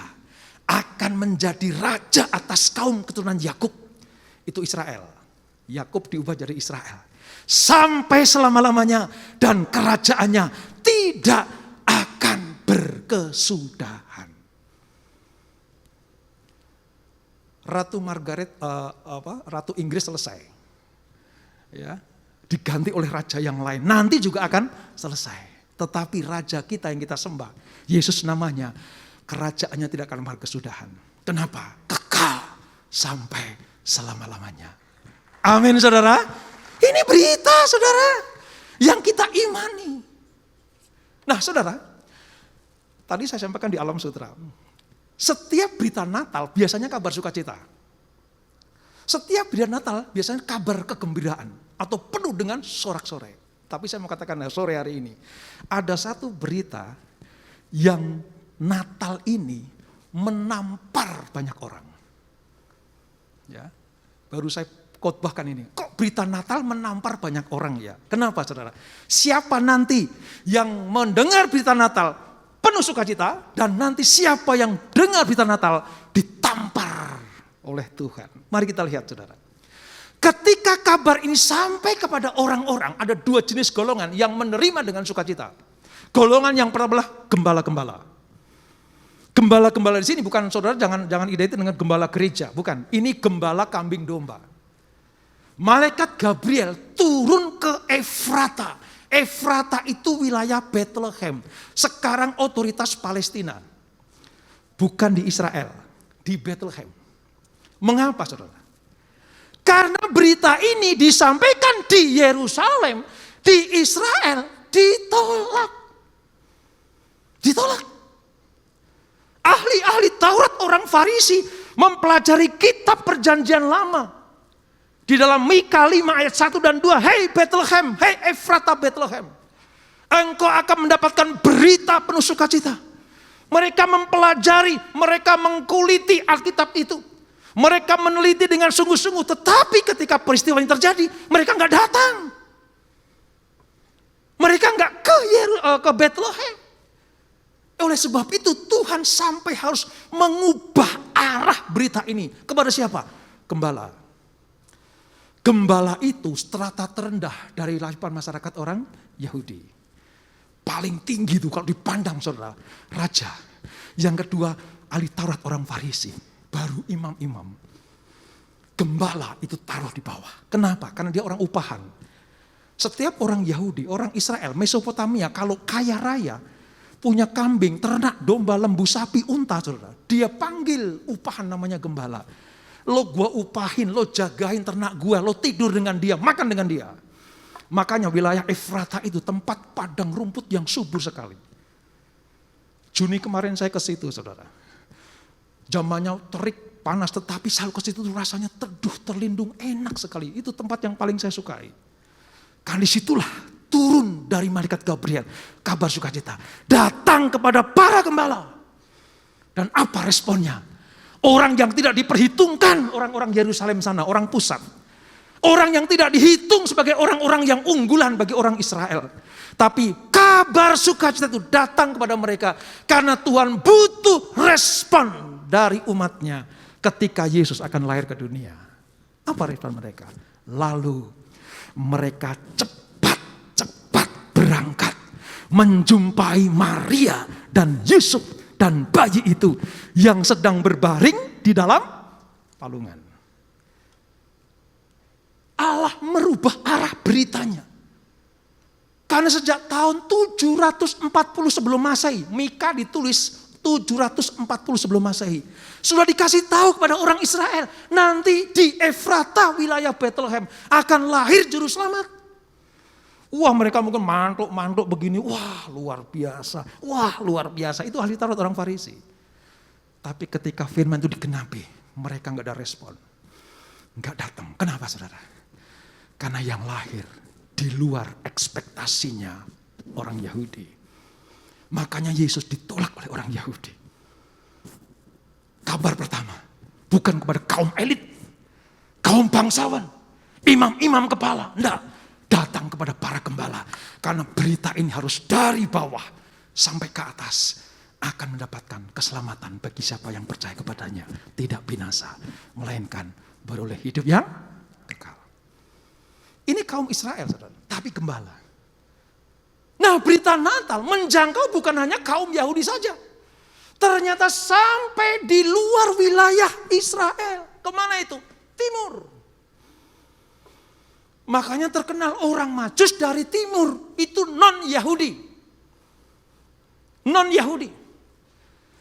akan menjadi raja atas kaum keturunan Yakub. Itu Israel. Yakub diubah jadi Israel. Sampai selama-lamanya, dan kerajaannya tidak akan berkesudahan. Ratu Margaret, Ratu Inggris selesai, ya, diganti oleh raja yang lain. Nanti juga akan selesai. Tetapi raja kita yang kita sembah, Yesus namanya, kerajaannya tidak akan berkesudahan. Kenapa? Kekal sampai selama-lamanya. Amin, saudara. Ini berita, saudara, yang kita imani. Nah, saudara, tadi saya sampaikan di Alam Sutra. Setiap berita Natal biasanya kabar sukacita. Setiap berita Natal biasanya kabar kegembiraan atau penuh dengan sorak-sorai. Tapi saya mau katakan sore hari ini, ada satu berita yang Natal ini menampar banyak orang. Ya, baru saya khotbahkan ini. Kok berita Natal menampar banyak orang ya? Kenapa, saudara? Siapa nanti yang mendengar berita Natal penuh sukacita, dan nanti siapa yang dengar berita Natal ditampar oleh Tuhan. Mari kita lihat, saudara. Ketika kabar ini sampai kepada orang-orang, ada dua jenis golongan yang menerima dengan sukacita. Golongan yang pertama adalah gembala-gembala. Gembala-gembala di sini bukan, saudara, jangan identik dengan gembala gereja, bukan. Ini gembala kambing domba. Malaikat Gabriel turun ke Efrata. Efrata itu wilayah Bethlehem. Sekarang otoritas Palestina. Bukan di Israel, di Bethlehem. Mengapa, saudara? Karena berita ini disampaikan di Yerusalem, di Israel, ditolak. Ditolak. Ahli-ahli Taurat, orang Farisi, mempelajari kitab perjanjian lama. Di dalam Mika 5 ayat 1 dan 2, hei Bethlehem, hei Efrata Bethlehem, engkau akan mendapatkan berita penuh sukacita. Mereka mempelajari, mereka mengkuliti Alkitab itu. Mereka meneliti dengan sungguh-sungguh, tetapi ketika peristiwa ini terjadi, mereka nggak datang. Mereka nggak ke Bethlehem. Oleh sebab itu Tuhan sampai harus mengubah arah berita ini. Kepada siapa? Gembala. Gembala itu strata terendah dari lapisan masyarakat orang Yahudi. Paling tinggi itu kalau dipandang, saudara, raja. Yang kedua, ahli Taurat orang Farisi. Baru imam-imam. Gembala itu taruh di bawah. Kenapa? Karena dia orang upahan. Setiap orang Yahudi, orang Israel, Mesopotamia, kalau kaya raya, punya kambing, ternak, domba, lembu, sapi, unta, saudara, dia panggil upahan namanya gembala. Lo gua upahin, lo jagain ternak gua, lo tidur dengan dia, makan dengan dia. Makanya wilayah Efrata itu tempat padang rumput yang subur sekali. Juni kemarin saya ke situ, saudara. Zamannya terik, panas, tetapi selalu ke situ rasanya teduh, terlindung, enak sekali. Itu tempat yang paling saya sukai. Karena disitulah turun dari malaikat Gabriel kabar sukacita. Datang kepada para gembala. Dan apa responnya? Orang yang tidak diperhitungkan, orang-orang Yerusalem sana, orang pusat. Orang yang tidak dihitung sebagai orang-orang yang unggulan bagi orang Israel. Tapi kabar sukacita itu datang kepada mereka. Karena Tuhan butuh respon dari umatnya ketika Yesus akan lahir ke dunia. Apa respon mereka? Lalu mereka cepat-cepat berangkat. Menjumpai Maria dan Yusuf dan bayi itu yang sedang berbaring di dalam palungan. Allah merubah arah beritanya. Karena sejak tahun 740 sebelum Masehi, Mika ditulis 740 sebelum Masehi. Sudah dikasih tahu kepada orang Israel, nanti di Efrata wilayah Bethlehem akan lahir juru selamat. Wah, mereka mungkin mantuk begini, wah luar biasa. Itu ahli Taurat orang Farisi. Tapi ketika firman itu digenapi, mereka nggak ada respon. Nggak datang. Kenapa saudara? Karena yang lahir di luar ekspektasinya orang Yahudi. Makanya Yesus ditolak oleh orang Yahudi. Kabar pertama, bukan kepada kaum elit, kaum bangsawan, imam-imam kepala. Enggak, datang kepada para gembala. Karena berita ini harus dari bawah sampai ke atas. Akan mendapatkan keselamatan bagi siapa yang percaya kepadanya. Tidak binasa, melainkan beroleh hidup yang kekal. Ini kaum Israel, saudara, tapi gembala. Nah, berita Natal menjangkau bukan hanya kaum Yahudi saja. Ternyata sampai di luar wilayah Israel. Kemana itu? Timur. Makanya terkenal orang Majus dari timur. Itu non-Yahudi. Non-Yahudi.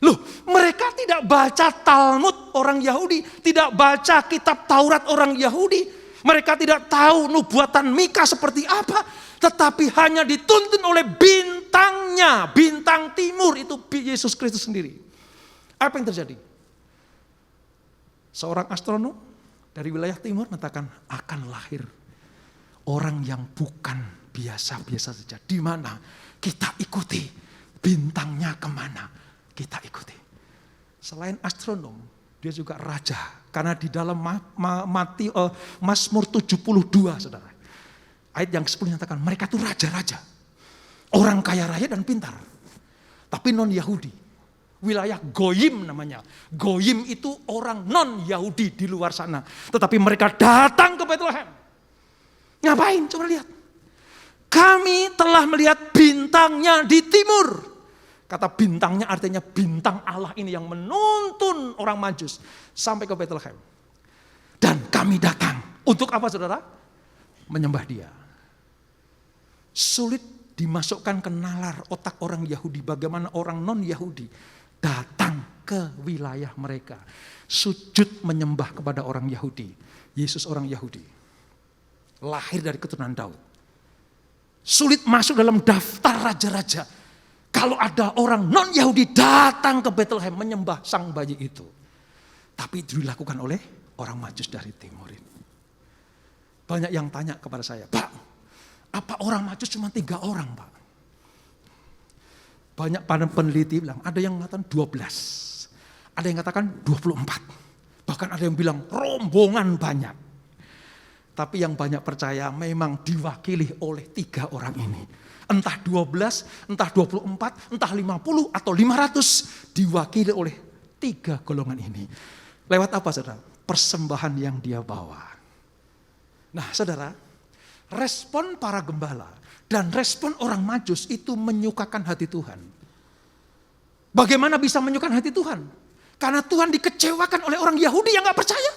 Loh, mereka tidak baca Talmud orang Yahudi. Tidak baca kitab Taurat orang Yahudi. Mereka tidak tahu nubuatan Mika seperti apa. Tetapi hanya dituntun oleh bintangnya. Bintang timur itu Yesus Kristus sendiri. Apa yang terjadi? Seorang astronom dari wilayah timur mengatakan akan lahir orang yang bukan biasa-biasa saja. Di mana kita ikuti bintangnya kemana kita ikuti. Selain astronom, dia juga raja. Karena di dalam Mazmur 72, saudara. Ayat yang ke-10 nyatakan mereka itu raja-raja. Orang kaya raya dan pintar. Tapi non-Yahudi. Wilayah Goyim namanya. Goyim itu orang non-Yahudi di luar sana. Tetapi mereka datang ke Bethlehem. Ngapain? Coba lihat. Kami telah melihat bintangnya di timur. Kata bintangnya artinya bintang Allah ini yang menuntun orang Majus sampai ke Bethlehem. Dan kami datang. Untuk apa saudara? Menyembah dia. Sulit dimasukkan ke nalar otak orang Yahudi bagaimana orang non-Yahudi datang ke wilayah mereka. Sujud menyembah kepada orang Yahudi. Yesus orang Yahudi. Lahir dari keturunan Daud. Sulit masuk dalam daftar raja-raja. Kalau ada orang non-Yahudi datang ke Bethlehem menyembah sang bayi itu. Tapi itu dilakukan oleh orang Majus dari timur ini. Banyak yang tanya kepada saya, Pak, apa orang Majus cuma 3 orang, Pak? Banyak peneliti bilang, ada yang mengatakan 12. Ada yang katakan 24. Bahkan ada yang bilang rombongan banyak. Tapi yang banyak percaya memang diwakili oleh 3 orang ini. Entah 12, entah 24, entah 50 atau 500 diwakili oleh 3 golongan ini. Lewat apa saudara? Persembahan yang dia bawa. Nah saudara, respon para gembala dan respon orang Majus itu menyukakan hati Tuhan. Bagaimana bisa menyukakan hati Tuhan? Karena Tuhan dikecewakan oleh orang Yahudi yang gak percaya.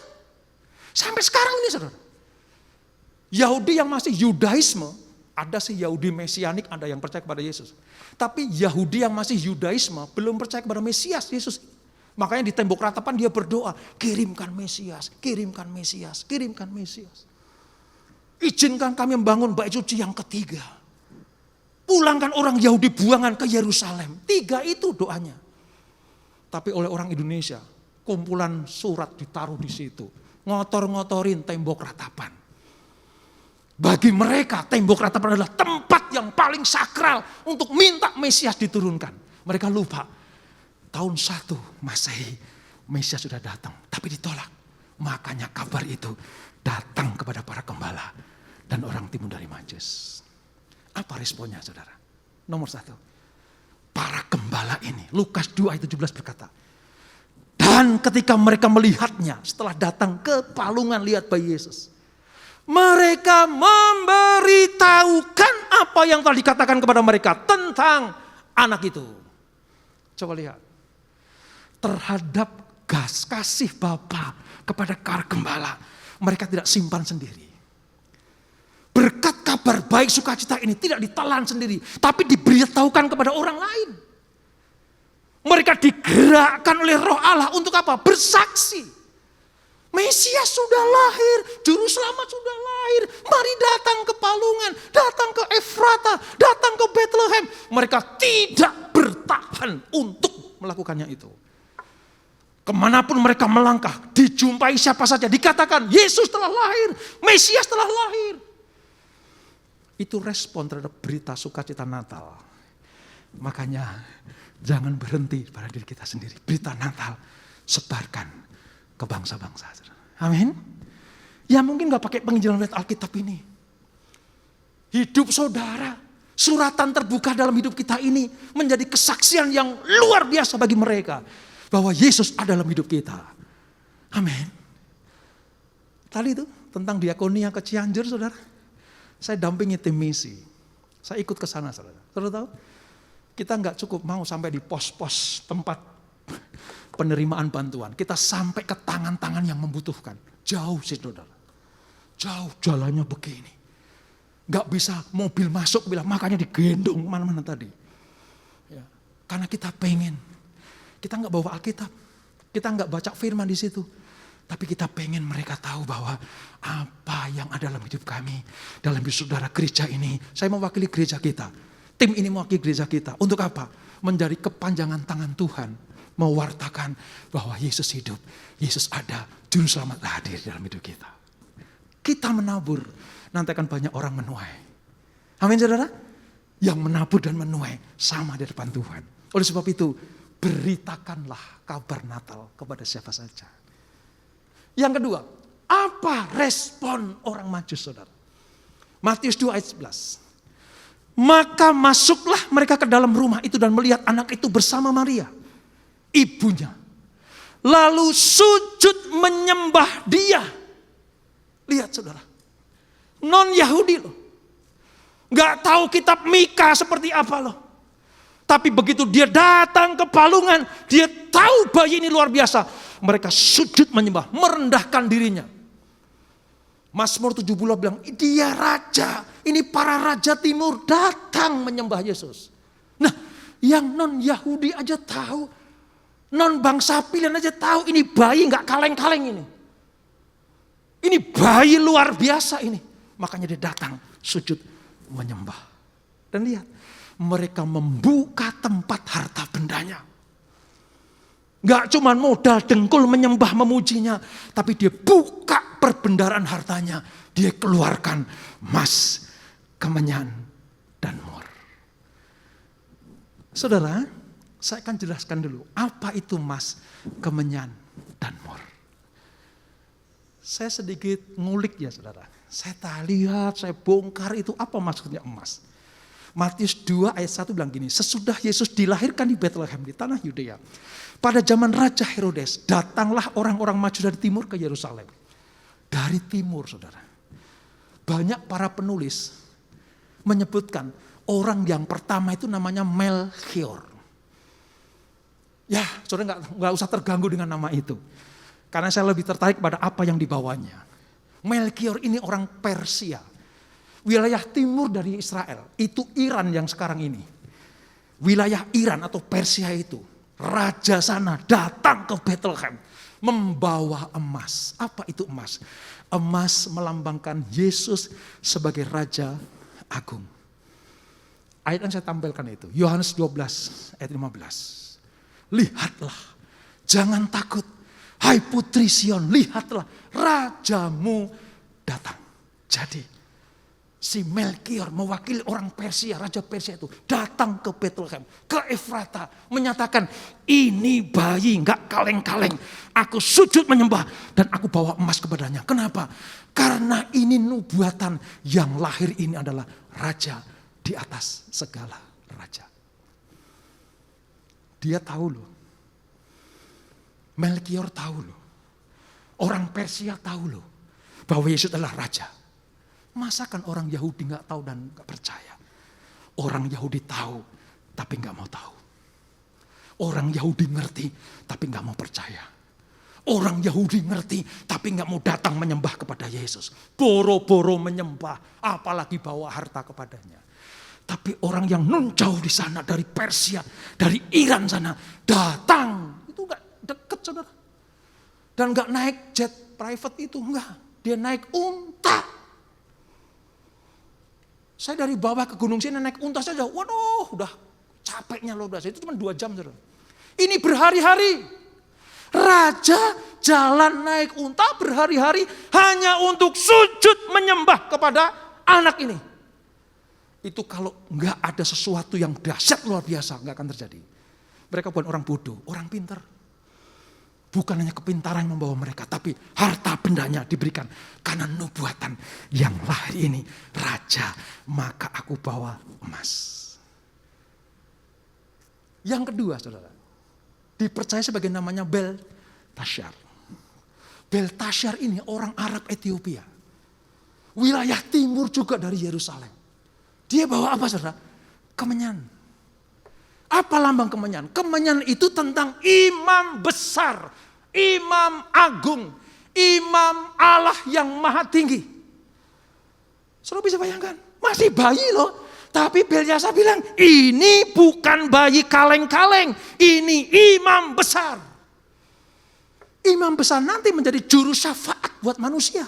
Sampai sekarang ini saudara. Yahudi yang masih Yudaisme, ada sih Yahudi Mesianik, ada yang percaya kepada Yesus. Tapi Yahudi yang masih Yudaisme belum percaya kepada Mesias Yesus. Makanya di tembok ratapan dia berdoa, kirimkan Mesias, kirimkan Mesias, kirimkan Mesias. Izinkan kami membangun bait suci yang ketiga. Pulangkan orang Yahudi buangan ke Yerusalem. 3 itu doanya. Tapi oleh orang Indonesia, kumpulan surat ditaruh di situ. Ngotor-ngotorin tembok ratapan. Bagi mereka tembok ratapan adalah tempat yang paling sakral untuk minta Mesias diturunkan. Mereka lupa. Tahun 1 Masehi, Mesias sudah datang. Tapi ditolak. Makanya kabar itu datang kepada para gembala dan orang timur dari Majus. Apa responnya saudara? Nomor 1. Para gembala ini, Lukas 2 ayat 17 berkata, dan ketika mereka melihatnya setelah datang ke palungan lihat bayi Yesus, mereka memberitahukan apa yang telah dikatakan kepada mereka tentang anak itu. Coba lihat. Terhadap kasih Bapa kepada para gembala, mereka tidak simpan sendiri. Berkat kabar baik sukacita ini tidak ditelan sendiri, tapi diberitahukan kepada orang lain. Mereka digerakkan oleh Roh Allah untuk apa? Bersaksi. Mesias sudah lahir, Juru Selamat sudah lahir. Mari datang ke Palungan, datang ke Efrata, datang ke Bethlehem. Mereka tidak bertahan untuk melakukannya itu. Kemanapun mereka melangkah, dijumpai siapa saja, dikatakan Yesus telah lahir, Mesias telah lahir. Itu respon terhadap berita sukacita Natal. Makanya jangan berhenti pada diri kita sendiri. Berita Natal sebarkan ke bangsa-bangsa. Amin. Ya mungkin gak pakai penginjilan lewat Alkitab ini. Hidup saudara, suratan terbuka dalam hidup kita ini menjadi kesaksian yang luar biasa bagi mereka. Bahwa Yesus ada dalam hidup kita. Amin. Tadi itu tentang diakonia ke Cianjur, saudara. Saya dampingi tim misi. Saya ikut ke sana, saudara. Saudara tahu? Kita nggak cukup mau sampai di pos-pos tempat penerimaan bantuan. Kita sampai ke tangan-tangan yang membutuhkan. Jauh sih, saudara. Jauh, jalannya begini. Nggak bisa mobil masuk, makanya digendong mana-mana tadi. Ya, karena kita pengen. Kita nggak bawa Alkitab, kita nggak baca firman di situ, tapi kita pengen mereka tahu bahwa apa yang ada dalam hidup kami, dalam hidup saudara gereja ini. Saya mewakili gereja kita, tim ini mewakili gereja kita. Untuk apa? Menjadi kepanjangan tangan Tuhan, mewartakan bahwa Yesus hidup, Yesus ada, Juru Selamat hadir dalam hidup kita. Kita menabur, nanti akan banyak orang menuai. Amin, saudara? Yang menabur dan menuai sama di depan Tuhan. Oleh sebab itu, beritakanlah kabar Natal kepada siapa saja. Yang kedua, apa respon orang Majus, saudara? Matius 2 ayat 11. Maka masuklah mereka ke dalam rumah itu dan melihat anak itu bersama Maria, ibunya. Lalu sujud menyembah dia. Lihat, saudara. Non-Yahudi loh. Gak tahu kitab Mika seperti apa loh. Tapi begitu dia datang ke Palungan, dia tahu bayi ini luar biasa. Mereka sujud menyembah, merendahkan dirinya. Mazmur 70 bilang, dia raja, ini para raja timur datang menyembah Yesus. Nah, yang non-Yahudi aja tahu, non-bangsa pilihan aja tahu, ini bayi gak kaleng-kaleng ini. Ini bayi luar biasa ini. Makanya dia datang sujud menyembah. Dan lihat, mereka membuka tempat harta bendanya. Gak cuma modal dengkul menyembah memujinya. Tapi dia buka perbendaharaan hartanya. Dia keluarkan emas, kemenyan, dan mur. Saudara, saya akan jelaskan dulu. Apa itu emas, kemenyan, dan mur. Saya sedikit ngulik ya saudara. Saya lihat, saya bongkar itu apa maksudnya emas. Matius 2 ayat 1 bilang gini, sesudah Yesus dilahirkan di Bethlehem di tanah Yudea, pada zaman Raja Herodes, datanglah orang-orang maju dari timur ke Yerusalem. Dari timur, saudara. Banyak para penulis menyebutkan orang yang pertama itu namanya Melchior. Ya, saudara nggak usah terganggu dengan nama itu. Karena saya lebih tertarik pada apa yang dibawanya. Melchior ini orang Persia. Wilayah timur dari Israel, itu Iran yang sekarang ini. Wilayah Iran atau Persia itu, raja sana datang ke Bethlehem membawa emas. Apa itu emas? Emas melambangkan Yesus sebagai Raja Agung. Ayat yang saya tampilkan itu, Yohanes 12 ayat 15. Lihatlah, jangan takut, hai putri Sion, lihatlah rajamu datang. Jadi si Melchior mewakili orang Persia, Raja Persia itu datang ke Bethlehem, ke Efrata, menyatakan ini bayi gak kaleng-kaleng, aku sujud menyembah dan aku bawa emas kepadanya. Kenapa? Karena ini nubuatan yang lahir ini adalah Raja di atas segala raja. Dia tahu loh, Melchior tahu loh, orang Persia tahu loh bahwa Yesus adalah Raja. Masa kan orang Yahudi gak tahu dan gak percaya? Orang Yahudi tahu tapi gak mau tahu. Orang Yahudi ngerti tapi gak mau percaya. Orang Yahudi ngerti tapi gak mau datang menyembah kepada Yesus. Boro-boro menyembah, apalagi bawa harta kepadanya. Tapi orang yang nun jauh di sana, dari Persia, dari Iran sana, datang. Itu enggak deket, saudara. Dan enggak naik jet private itu, enggak. Dia naik unta. Saya dari bawah ke Gunung Sinai naik unta saja, waduh, udah capeknya luar biasa. Itu cuma 2 jam, saudara. Ini berhari-hari. Raja jalan naik unta berhari-hari hanya untuk sujud menyembah kepada anak ini. Itu kalau nggak ada sesuatu yang dahsyat luar biasa, nggak akan terjadi. Mereka bukan orang bodoh, orang pintar. Bukan hanya kepintaran yang membawa mereka, tapi harta bendanya diberikan. Karena nubuatan yang lahir ini, raja, maka aku bawa emas. Yang kedua, saudara, dipercaya sebagai namanya Beltasyar. Beltasyar ini orang Arab Ethiopia. Wilayah timur juga dari Yerusalem. Dia bawa apa, saudara? Kemenyan. Apa lambang kemenyan? Kemenyan itu tentang imam besar, imam agung, imam Allah yang maha tinggi. Saudara bisa bayangkan, masih bayi loh. Tapi Beltasyar bilang, ini bukan bayi kaleng-kaleng, ini imam besar. Imam besar nanti menjadi juru syafaat buat manusia.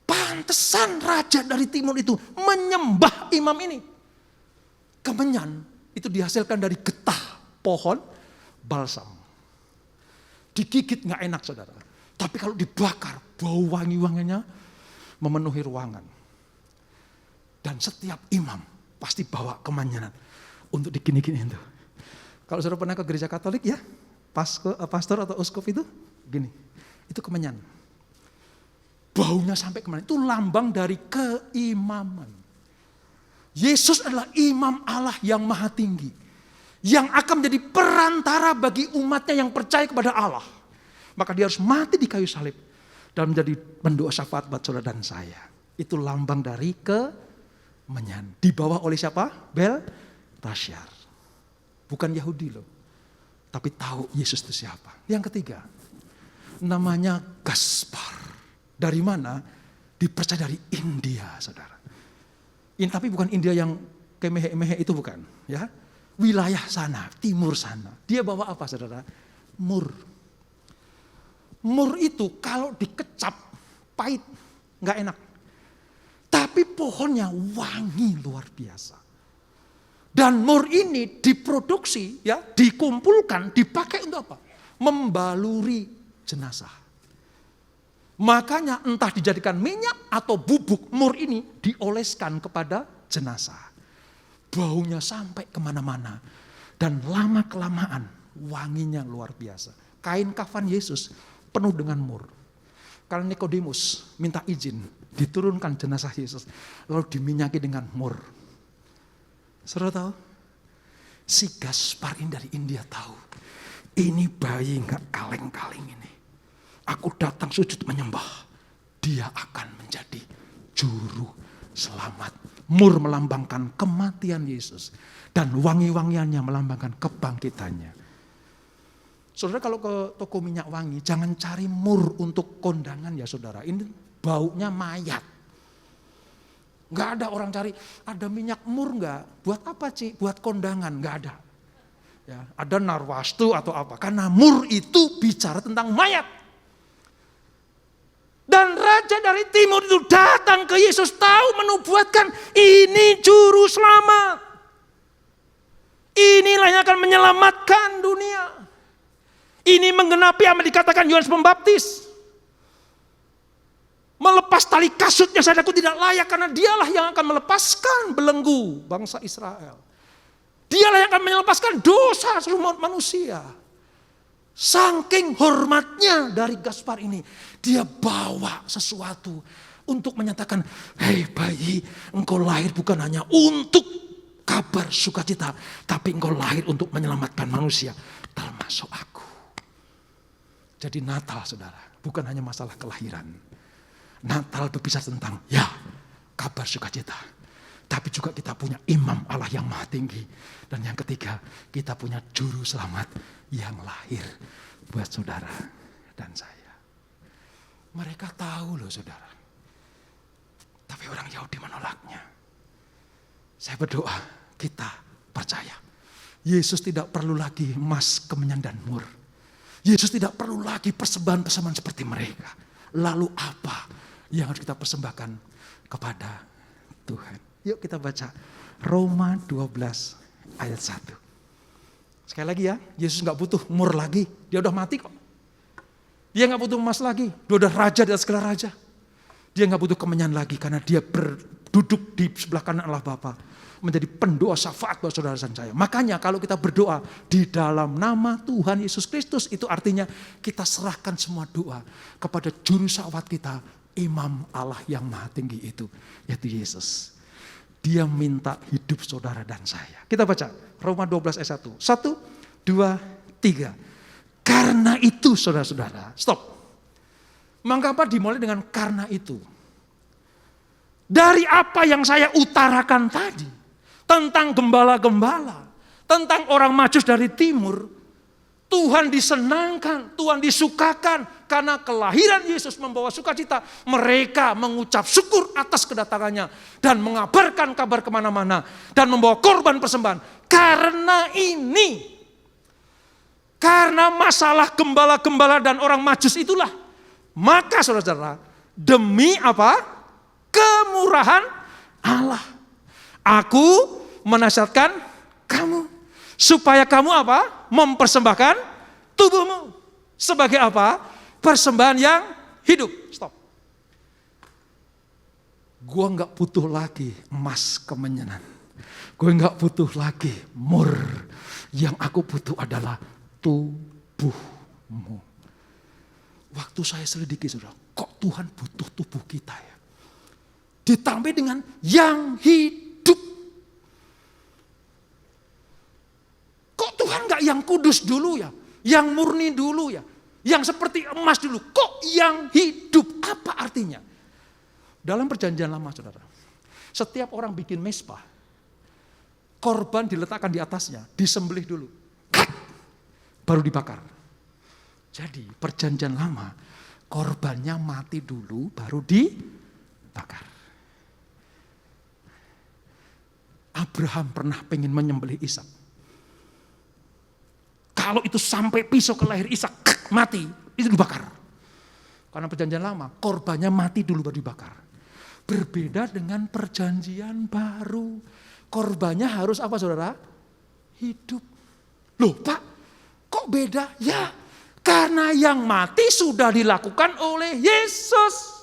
Pantesan raja dari timur itu menyembah imam ini. Kemenyan itu dihasilkan dari getah pohon balsam. Digigit nggak enak, saudara. Tapi kalau dibakar, bau wangi-wanginya memenuhi ruangan. Dan setiap imam pasti bawa kemenyanan untuk digini-gini itu. Kalau saudara pernah ke gereja Katolik ya, pastor atau uskup itu gini, itu kemenyan. Baunya sampai kemana? Itu lambang dari keimaman. Yesus adalah imam Allah yang maha tinggi. Yang akan menjadi perantara bagi umatnya yang percaya kepada Allah. Maka dia harus mati di kayu salib. Dan menjadi pendoa syafaat buat saudara dan saya. Itu lambang dari kemenyan. Dibawa oleh siapa? Beltasyar. Bukan Yahudi loh. Tapi tahu Yesus itu siapa. Yang ketiga. Namanya Gaspar. Dari mana? Dipercaya dari India, saudara. Ini tapi bukan India yang kemehe-mehe itu bukan, ya. Wilayah sana, timur sana. Dia bawa apa, saudara? Mur. Mur itu kalau dikecap pahit, nggak enak. Tapi pohonnya wangi luar biasa. Dan mur ini diproduksi, ya, dikumpulkan, dipakai untuk apa? Membaluri jenazah. Makanya entah dijadikan minyak atau bubuk mur ini dioleskan kepada jenazah. Baunya sampai kemana-mana. Dan lama-kelamaan wanginya luar biasa. Kain kafan Yesus penuh dengan mur. Kalau Nikodemus minta izin diturunkan jenazah Yesus. Lalu diminyaki dengan mur. Saudara tahu? Si Gaspar ini dari India tahu. Ini bayi gak kaleng-kaleng ini. Aku datang sujud menyembah. Dia akan menjadi juru selamat. Mur melambangkan kematian Yesus. Dan wangi-wangiannya melambangkan kebangkitannya. Saudara kalau ke toko minyak wangi, jangan cari mur untuk kondangan ya saudara. Ini baunya mayat. Gak ada orang cari, ada minyak mur gak? Buat apa Ci? Buat kondangan, gak ada. Ya, ada narwastu atau apa. Karena mur itu bicara tentang mayat. Dan raja dari timur itu datang ke Yesus, tahu menubuatkan ini juru selamat. Inilah yang akan menyelamatkan dunia. Ini menggenapi apa dikatakan Yohanes Pembaptis. Melepas tali kasutnya saja aku tidak layak, karena dialah yang akan melepaskan belenggu bangsa Israel. Dialah yang akan melepaskan dosa seluruh manusia. Saking hormatnya dari Gaspar ini, dia bawa sesuatu untuk menyatakan, hei bayi, engkau lahir bukan hanya untuk kabar sukacita, tapi engkau lahir untuk menyelamatkan manusia, termasuk aku. Jadi Natal, saudara, bukan hanya masalah kelahiran. Natal berbicara tentang, ya, kabar sukacita. Tapi juga kita punya imam Allah yang maha tinggi. Dan yang ketiga, kita punya juru selamat yang lahir buat saudara dan saya. Mereka tahu loh saudara. Tapi orang Yahudi menolaknya. Saya berdoa, kita percaya. Yesus tidak perlu lagi emas, kemenyan, dan mur. Yesus tidak perlu lagi persembahan-persembahan seperti mereka. Lalu apa yang harus kita persembahkan kepada Tuhan? Yuk kita baca Roma 12 ayat 1. Sekali lagi ya, Yesus gak butuh mur lagi. Dia udah mati kok. Dia gak butuh emas lagi. Dia udah raja di atas segala raja. Dia gak butuh kemenyan lagi karena dia berduduk di sebelah kanan Allah Bapa. Menjadi pendoa syafaat buat saudara dan saya. Makanya kalau kita berdoa di dalam nama Tuhan Yesus Kristus, itu artinya kita serahkan semua doa kepada juru syafaat kita, Imam Allah yang maha tinggi itu, yaitu Yesus. Dia minta hidup saudara dan saya. Kita baca Roma 12 ayat 1. 1, 2, 3. Karena itu saudara-saudara, stop. Mengapa dimulai dengan karena itu? Dari apa yang saya utarakan tadi, tentang gembala-gembala, tentang orang Majus dari timur, Tuhan disenangkan, Tuhan disukakan karena kelahiran Yesus membawa sukacita. Mereka mengucap syukur atas kedatangannya dan mengabarkan kabar kemana-mana dan membawa korban persembahan. Karena ini, karena masalah gembala-gembala dan orang Majus itulah, maka saudara-saudara, demi apa? Kemurahan Allah, aku menasihatkan kamu supaya kamu apa? Mempersembahkan tubuhmu sebagai apa? Persembahan yang hidup. Stop. Gua nggak butuh lagi emas kemenyanan. Gue nggak butuh lagi mur. Yang aku butuh adalah tubuhmu. Waktu saya selidiki, saudara, kok Tuhan butuh tubuh kita ya? Ditambah dengan yang hidup. Kok Tuhan gak yang kudus dulu ya? Yang murni dulu ya? Yang seperti emas dulu? Kok yang hidup? Apa artinya? Dalam perjanjian lama, saudara, setiap orang bikin mezbah, korban diletakkan di atasnya, disembelih dulu, baru dibakar. Jadi perjanjian lama, korbannya mati dulu, baru dibakar. Abraham pernah pengen menyembelih Ishak. Kalau itu sampai pisau ke leher Ishak, mati, itu dibakar. Karena perjanjian lama, korbannya mati dulu baru dibakar. Berbeda dengan perjanjian baru. Korbannya harus apa saudara? Hidup. Loh Pak, kok beda? Ya, karena yang mati sudah dilakukan oleh Yesus.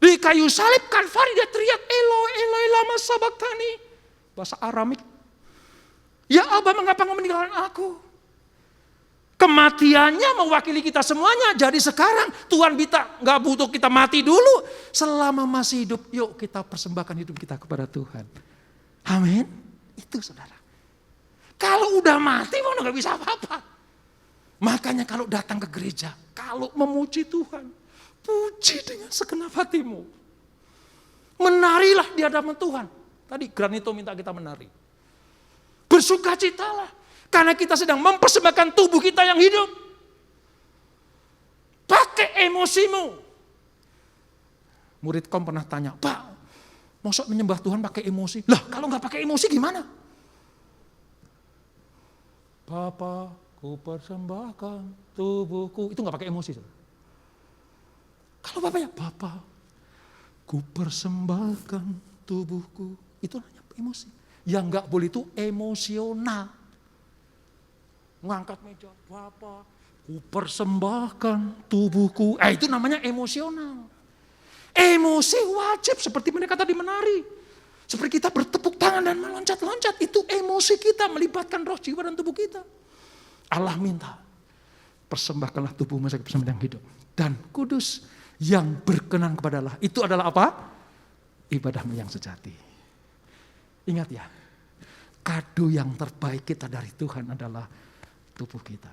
Di kayu salib Kalvari dia teriak, Eloi, Eloi lama sabachthani. Bahasa Aramik. Ya Allah, mengapa engkau meninggalkan aku? Kematiannya mewakili kita semuanya. Jadi sekarang Tuhan nggak butuh kita mati dulu. Selama masih hidup, yuk kita persembahkan hidup kita kepada Tuhan. Amin. Itu saudara. Kalau udah mati mau nggak bisa apa-apa. Makanya kalau datang ke gereja, kalau memuji Tuhan, puji dengan segenap hatimu. Menarilah di hadapan Tuhan. Tadi Granito minta kita menari. Bersukacitalah. Karena kita sedang mempersembahkan tubuh kita yang hidup. Pakai emosimu. Murid kom pernah tanya, Pak, maksud menyembah Tuhan pakai emosi? Lah kalau nggak pakai emosi gimana? Bapa, ku persembahkan tubuhku. Itu nggak pakai emosi. Kalau Bapak ya, Bapak, ku persembahkan tubuhku. Itu hanya emosi. Yang nggak boleh itu emosional. Ngangkat meja, Bapak, ku persembahkan tubuhku. Itu namanya emosional. Emosi wajib seperti mereka tadi menari. Seperti kita bertepuk tangan dan meloncat-loncat. Itu emosi kita melibatkan roh, jiwa, dan tubuh kita. Allah minta, persembahkanlah tubuhmu sebagai persembahan yang hidup dan kudus yang berkenan kepada Allah. Itu adalah apa? Ibadahmu yang sejati. Ingat ya, kado yang terbaik kita dari Tuhan adalah tubuh kita.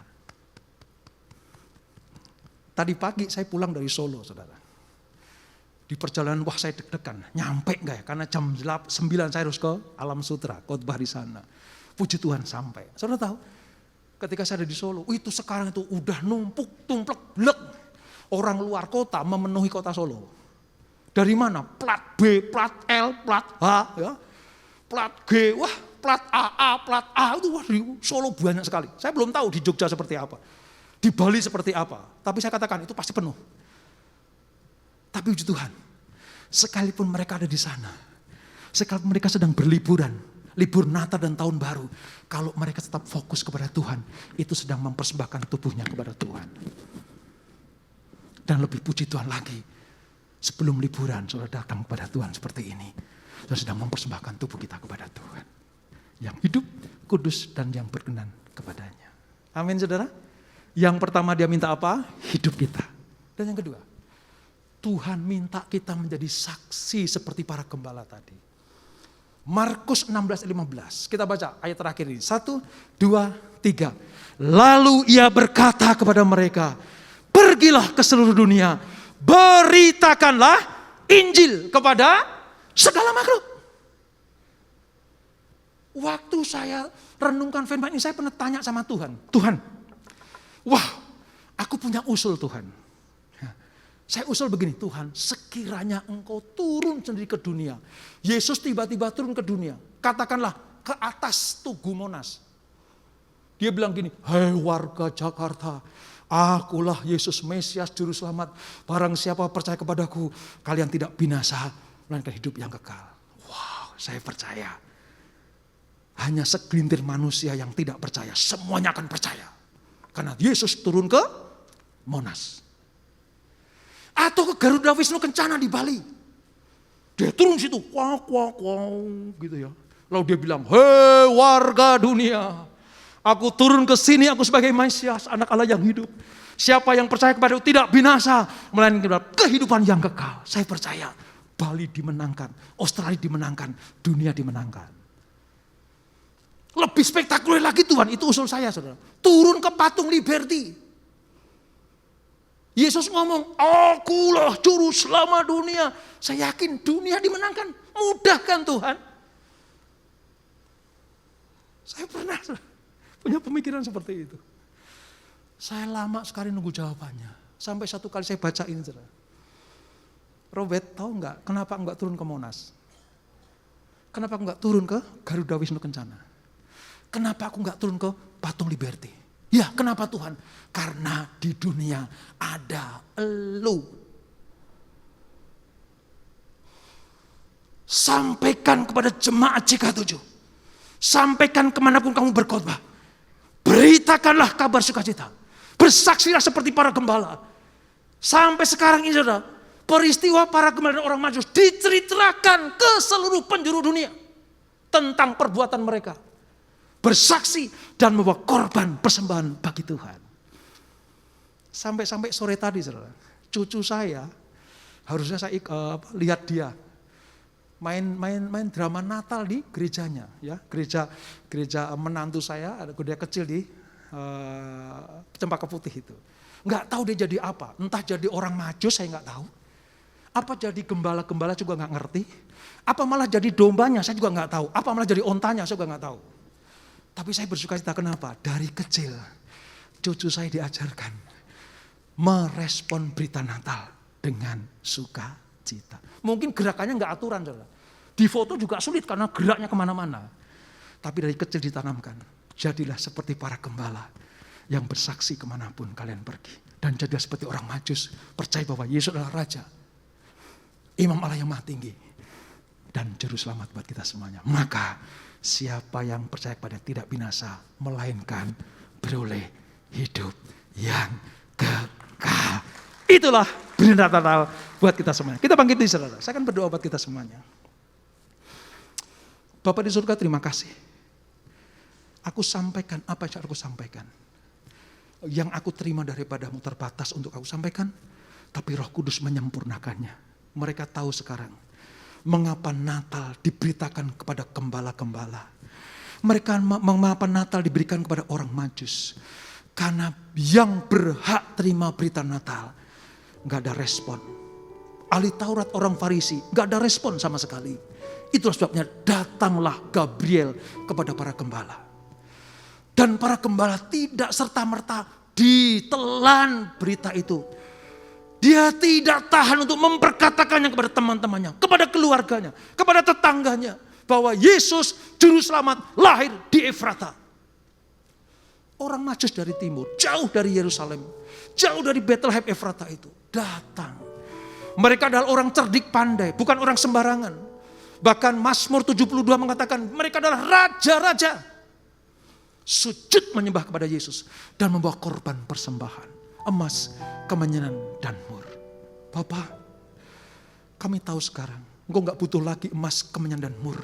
Tadi pagi saya pulang dari Solo, saudara. Di perjalanan, wah saya deg-degan. Nyampe enggak ya? Karena jam 9 saya harus ke Alam Sutra, khotbah di sana. Puji Tuhan sampai. Saudara tahu, ketika saya ada di Solo, itu sekarang itu udah numpuk, tumplek, blek. Orang luar kota memenuhi kota Solo. Dari mana? Plat B, plat L, plat H. Ya. plat G, wah plat plat A itu wah di Solo banyak sekali. Saya belum tahu di Jogja seperti apa, di Bali seperti apa. Tapi saya katakan itu pasti penuh. Tapi puji Tuhan, sekalipun mereka ada di sana, sekalipun mereka sedang berliburan, libur Natal dan Tahun Baru, kalau mereka tetap fokus kepada Tuhan, itu sedang mempersembahkan tubuhnya kepada Tuhan. Dan lebih puji Tuhan lagi, sebelum liburan saudara datang kepada Tuhan seperti ini, saudara sedang mempersembahkan tubuh kita kepada Tuhan. Yang hidup, kudus, dan yang berkenan kepadanya. Amin saudara. Yang pertama dia minta apa? Hidup kita. Dan yang kedua, Tuhan minta kita menjadi saksi seperti para gembala tadi. Markus 16:15. Kita baca ayat terakhir ini. 1, 2, 3. Lalu ia berkata kepada mereka, pergilah ke seluruh dunia, beritakanlah Injil kepada segala makhluk. Waktu saya renungkan firman ini, saya pernah tanya sama Tuhan. Tuhan, wah aku punya usul Tuhan. Saya usul begini, Tuhan sekiranya engkau turun sendiri ke dunia. Yesus tiba-tiba turun ke dunia. Katakanlah ke atas Tugu Monas. Dia bilang gini, hai warga Jakarta, akulah Yesus Mesias Juru Selamat. Barang siapa percaya kepadaku, kalian tidak binasa, melainkan hidup yang kekal. Wow, saya percaya. Hanya segelintir manusia yang tidak percaya, semuanya akan percaya. Karena Yesus turun ke Monas. Atau ke Garuda Wisnu Kencana di Bali. Dia turun situ, gitu ya. Lalu dia bilang, hei warga dunia, aku turun ke sini, aku sebagai Mesias, anak Allah yang hidup. Siapa yang percaya kepada-Ku tidak binasa, melainkan kehidupan yang kekal. Saya percaya Bali dimenangkan, Australia dimenangkan, dunia dimenangkan. Lebih spektakuler lagi Tuhan, itu usul saya saudara. Turun ke patung Liberty. Yesus ngomong, akulah juru selamat dunia. Saya yakin dunia dimenangkan. Mudah kan Tuhan? Saya pernah punya pemikiran seperti itu. Saya lama sekali nunggu jawabannya. Sampai satu kali saya baca ini. Robert, tahu nggak kenapa enggak turun ke Monas? Kenapa enggak turun ke Garuda Wisnu Kencana? Kenapa aku enggak turun ke patung Liberty? Ya, kenapa Tuhan? Karena di dunia ada elu. Sampaikan kepada jemaat JK7. Sampaikan kemanapun kamu berkhotbah. Beritakanlah kabar sukacita. Bersaksilah seperti para gembala. Sampai sekarang ini saudara, peristiwa para gembala dan orang Majus diceritakan ke seluruh penjuru dunia. Tentang perbuatan mereka. Bersaksi dan membawa korban persembahan bagi Tuhan. Sampai sore tadi, saudara, cucu saya harusnya saya lihat dia main drama Natal di gerejanya, ya gereja menantu saya, ada kuda kecil di Cempaka Putih itu. Nggak tahu dia jadi apa, entah jadi orang Majus saya nggak tahu, apa jadi gembala juga nggak ngerti, apa malah jadi dombanya saya juga nggak tahu, apa malah jadi ontanya saya juga nggak tahu. Tapi saya bersukacita kenapa? Dari kecil cucu saya diajarkan merespon berita Natal dengan sukacita. Mungkin gerakannya nggak aturan, saudara. Di foto juga sulit karena geraknya kemana-mana. Tapi dari kecil ditanamkan, jadilah seperti para gembala yang bersaksi kemanapun kalian pergi. Dan jadilah seperti orang Majus, percaya bahwa Yesus adalah Raja, Imam Allah yang Maha Tinggi, dan Juru Selamat buat kita semuanya. Maka siapa yang percaya kepada tidak binasa, melainkan beroleh hidup yang kekal. Itulah berita Natal buat kita semuanya. Kita bangkit di saudara. Saya akan berdoa buat kita semuanya. Bapa di surga, terima kasih. Aku sampaikan apa yang aku sampaikan. Yang aku terima daripadamu terbatas untuk aku sampaikan. Tapi Roh Kudus menyempurnakannya. Mereka tahu sekarang mengapa Natal diberitakan kepada gembala-gembala. Mengapa Natal diberikan kepada orang Majus. Karena yang berhak terima berita Natal gak ada respon. Ahli Taurat orang Farisi gak ada respon sama sekali. Itulah sebabnya datanglah Gabriel kepada para gembala. Dan para gembala tidak serta-merta ditelan berita itu. Dia tidak tahan untuk memperkatakannya kepada teman-temannya, kepada keluarganya, kepada tetangganya. bahwa Yesus Juru Selamat lahir di Efrata. Orang Majus dari timur, jauh dari Yerusalem, jauh dari Bethlehem Efrata itu datang. Mereka adalah orang cerdik pandai, bukan orang sembarangan. Bahkan Mazmur 72 mengatakan mereka adalah raja-raja. Sujud menyembah kepada Yesus dan membawa korban persembahan, emas, kemenyan, dan mur. Bapak, kami tahu sekarang, Engkau gak butuh lagi emas, kemenyan, dan mur.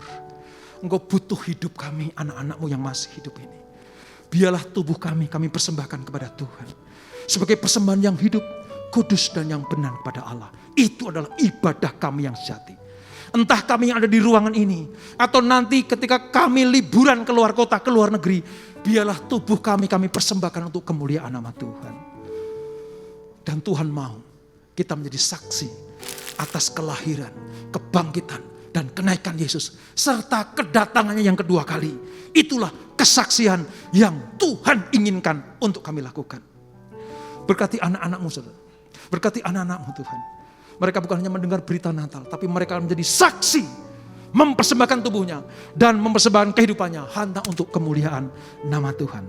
Engkau butuh hidup kami, anak-anak-Mu yang masih hidup ini. Biarlah tubuh kami persembahkan kepada Tuhan. Sebagai persembahan yang hidup, kudus dan yang benar kepada Allah. Itu adalah ibadah kami yang sejati. Entah kami yang ada di ruangan ini, atau nanti ketika kami liburan keluar kota, keluar negeri, biarlah tubuh kami persembahkan untuk kemuliaan nama Tuhan. Dan Tuhan mau kita menjadi saksi atas kelahiran, kebangkitan, dan kenaikan Yesus. Serta kedatangannya yang kedua kali. Itulah kesaksian yang Tuhan inginkan untuk kami lakukan. Berkati anak-anak-Mu, saudara. Berkati anak-anak-Mu Tuhan. Mereka bukan hanya mendengar berita Natal, tapi mereka menjadi saksi, mempersembahkan tubuhnya, dan mempersembahkan kehidupannya hanya untuk kemuliaan nama Tuhan.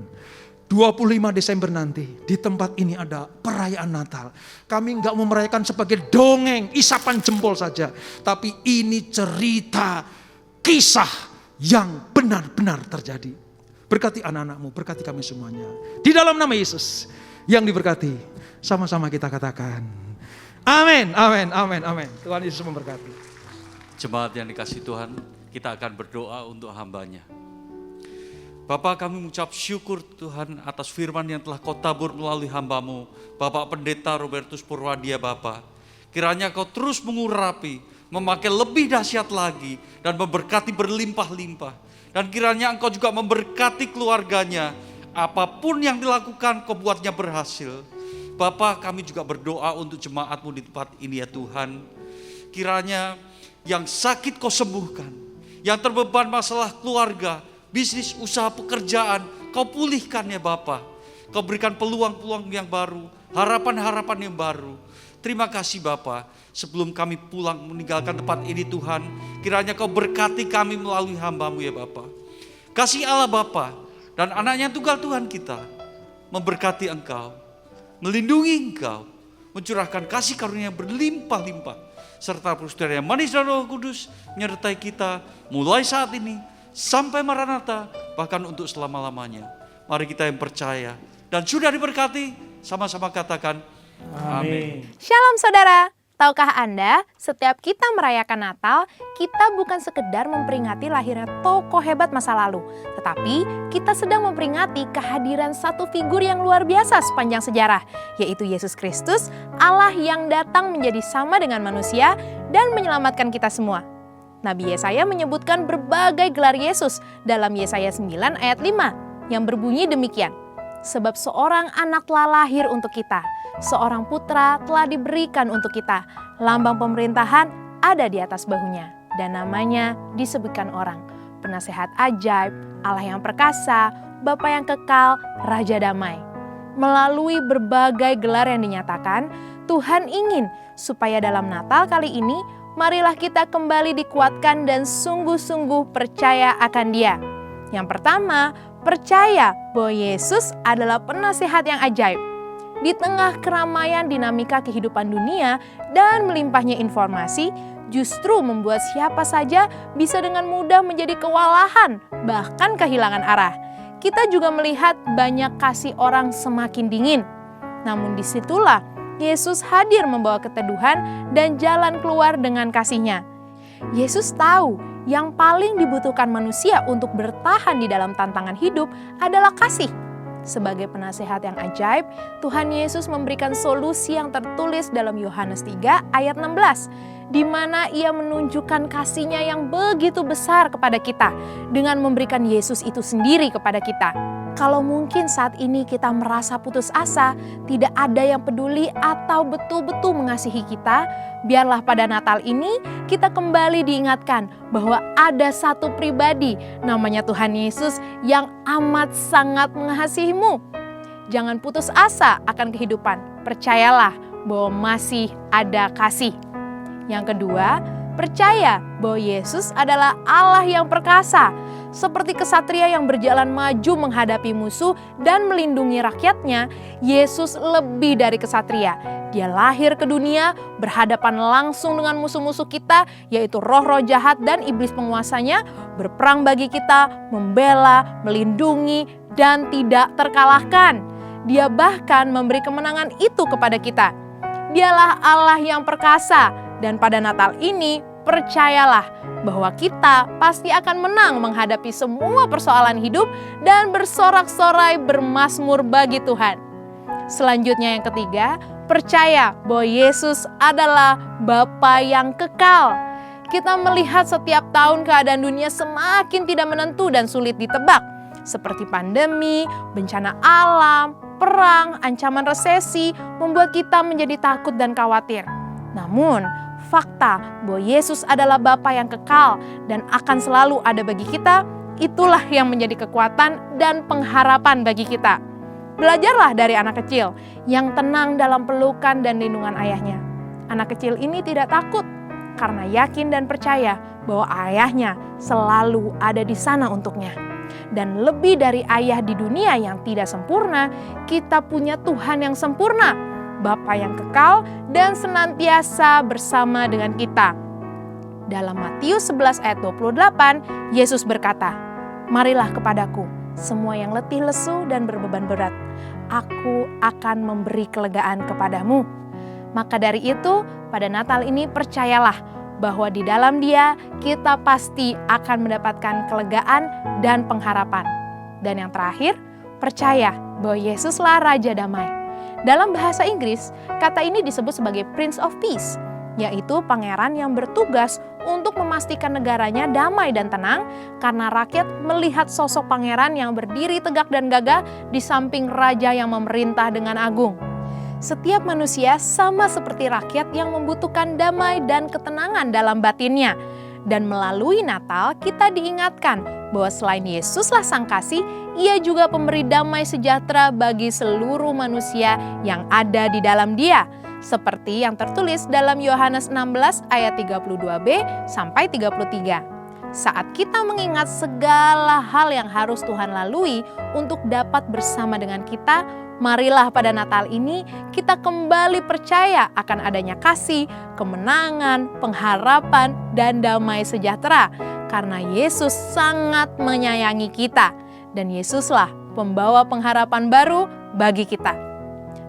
25 Desember nanti, di tempat ini ada perayaan Natal. Kami enggak mau merayakan sebagai dongeng, isapan jempol saja. Tapi ini cerita, kisah yang benar-benar terjadi. Berkati anak-anak-Mu, berkati kami semuanya. Di dalam nama Yesus yang diberkati, sama-sama kita katakan, amin, amin, amin, amin. Tuhan Yesus memberkati. Jemaat yang dikasihi Tuhan, kita akan berdoa untuk hamba-Nya. Bapak, kami mengucap syukur Tuhan atas firman yang telah Kau tabur melalui hamba-Mu, Bapak Pendeta Robertus Purwadia Bapak. Kiranya Kau terus mengurapi, memakai lebih dahsyat lagi, dan memberkati berlimpah-limpah. Dan kiranya Engkau juga memberkati keluarganya, apapun yang dilakukan Kau buatnya berhasil. Bapak, kami juga berdoa untuk jemaat-Mu di tempat ini ya Tuhan. Kiranya yang sakit Kau sembuhkan, yang terbeban masalah keluarga, bisnis, usaha, pekerjaan, Kau pulihkan ya Bapa. Kau berikan peluang-peluang yang baru, harapan-harapan yang baru. Terima kasih Bapa. Sebelum kami pulang meninggalkan tempat ini Tuhan, kiranya Kau berkati kami melalui hamba-Mu ya Bapa. Kasih Allah Bapa dan anaknya tunggal Tuhan kita memberkati Engkau, melindungi Engkau, mencurahkan kasih karunia berlimpah-limpah, serta persekutuan yang manis dan Roh Kudus menyertai kita mulai saat ini sampai Maranatha, bahkan untuk selama-lamanya. Mari kita yang percaya dan sudah diberkati, sama-sama katakan amin. Shalom saudara, tahukah Anda setiap kita merayakan Natal, kita bukan sekedar memperingati lahirnya tokoh hebat masa lalu, tetapi kita sedang memperingati kehadiran satu figur yang luar biasa sepanjang sejarah, yaitu Yesus Kristus, Allah yang datang menjadi sama dengan manusia dan menyelamatkan kita semua. Nabi Yesaya menyebutkan berbagai gelar Yesus dalam Yesaya 9 ayat 5 yang berbunyi demikian. Sebab seorang anak telah lahir untuk kita, seorang putra telah diberikan untuk kita, lambang pemerintahan ada di atas bahunya, dan namanya disebutkan orang, penasehat ajaib, Allah yang perkasa, Bapa yang kekal, Raja damai. Melalui berbagai gelar yang dinyatakan, Tuhan ingin supaya dalam Natal kali ini, marilah kita kembali dikuatkan dan sungguh-sungguh percaya akan Dia. Yang pertama, percaya bahwa Yesus adalah penasehat yang ajaib. Di tengah keramaian dinamika kehidupan dunia dan melimpahnya informasi, justru membuat siapa saja bisa dengan mudah menjadi kewalahan, bahkan kehilangan arah. Kita juga melihat banyak kasih orang semakin dingin. Namun disitulah Yesus hadir membawa keteduhan dan jalan keluar dengan kasih-Nya. Yesus tahu yang paling dibutuhkan manusia untuk bertahan di dalam tantangan hidup adalah kasih. Sebagai penasehat yang ajaib, Tuhan Yesus memberikan solusi yang tertulis dalam Yohanes 3 ayat 16, di mana Ia menunjukkan kasih-Nya yang begitu besar kepada kita dengan memberikan Yesus itu sendiri kepada kita. Kalau mungkin saat ini kita merasa putus asa, tidak ada yang peduli atau betul-betul mengasihi kita, biarlah pada Natal ini kita kembali diingatkan bahwa ada satu pribadi namanya Tuhan Yesus yang amat sangat mengasihimu. Jangan putus asa akan kehidupan, percayalah bahwa masih ada kasih. Yang kedua, Percaya bahwa Yesus adalah Allah yang perkasa. Seperti kesatria yang berjalan maju menghadapi musuh dan melindungi rakyatnya, Yesus lebih dari kesatria. Dia lahir ke dunia berhadapan langsung dengan musuh-musuh kita, yaitu roh-roh jahat dan iblis penguasanya, berperang bagi kita, membela, melindungi, dan tidak terkalahkan. Dia bahkan memberi kemenangan itu kepada kita. Dialah Allah yang perkasa, dan pada Natal ini percayalah bahwa kita pasti akan menang menghadapi semua persoalan hidup dan bersorak-sorai bermazmur bagi Tuhan. Selanjutnya yang ketiga, percaya bahwa Yesus adalah Bapa yang kekal. Kita melihat setiap tahun keadaan dunia semakin tidak menentu dan sulit ditebak. Seperti pandemi, bencana alam, perang, ancaman resesi membuat kita menjadi takut dan khawatir. Namun, fakta bahwa Yesus adalah Bapa yang kekal dan akan selalu ada bagi kita, itulah yang menjadi kekuatan dan pengharapan bagi kita. Belajarlah dari anak kecil yang tenang dalam pelukan dan lindungan ayahnya. Anak kecil ini tidak takut karena yakin dan percaya bahwa ayahnya selalu ada di sana untuknya. Dan lebih dari ayah di dunia yang tidak sempurna, kita punya Tuhan yang sempurna, Bapa yang kekal dan senantiasa bersama dengan kita. Dalam Matius 11 ayat 28, Yesus berkata, "Marilah kepadaku, semua yang letih lesu dan berbeban berat. Aku akan memberi kelegaan kepadamu." Maka dari itu, pada Natal ini percayalah bahwa di dalam Dia kita pasti akan mendapatkan kelegaan dan pengharapan. Dan yang terakhir, percaya bahwa Yesuslah Raja Damai. Dalam bahasa Inggris, kata ini disebut sebagai Prince of Peace, yaitu pangeran yang bertugas untuk memastikan negaranya damai dan tenang karena rakyat melihat sosok pangeran yang berdiri tegak dan gagah di samping raja yang memerintah dengan agung. Setiap manusia sama seperti rakyat yang membutuhkan damai dan ketenangan dalam batinnya. Dan melalui Natal kita diingatkan bahwa selain Yesuslah Sang Kasih, Ia juga pemberi damai sejahtera bagi seluruh manusia yang ada di dalam Dia. Seperti yang tertulis dalam Yohanes 16 ayat 32b sampai 33. Saat kita mengingat segala hal yang harus Tuhan lalui untuk dapat bersama dengan kita, marilah pada Natal ini kita kembali percaya akan adanya kasih, kemenangan, pengharapan, dan damai sejahtera. Karena Yesus sangat menyayangi kita. Dan Yesuslah pembawa pengharapan baru bagi kita.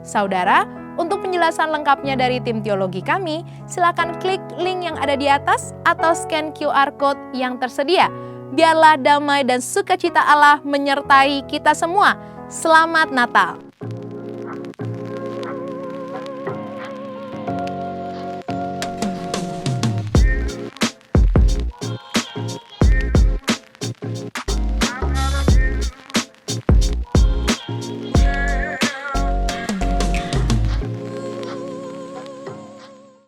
Saudara, untuk penjelasan lengkapnya dari tim teologi kami, silakan klik link yang ada di atas atau scan QR Code yang tersedia. Biarlah damai dan sukacita Allah menyertai kita semua. Selamat Natal!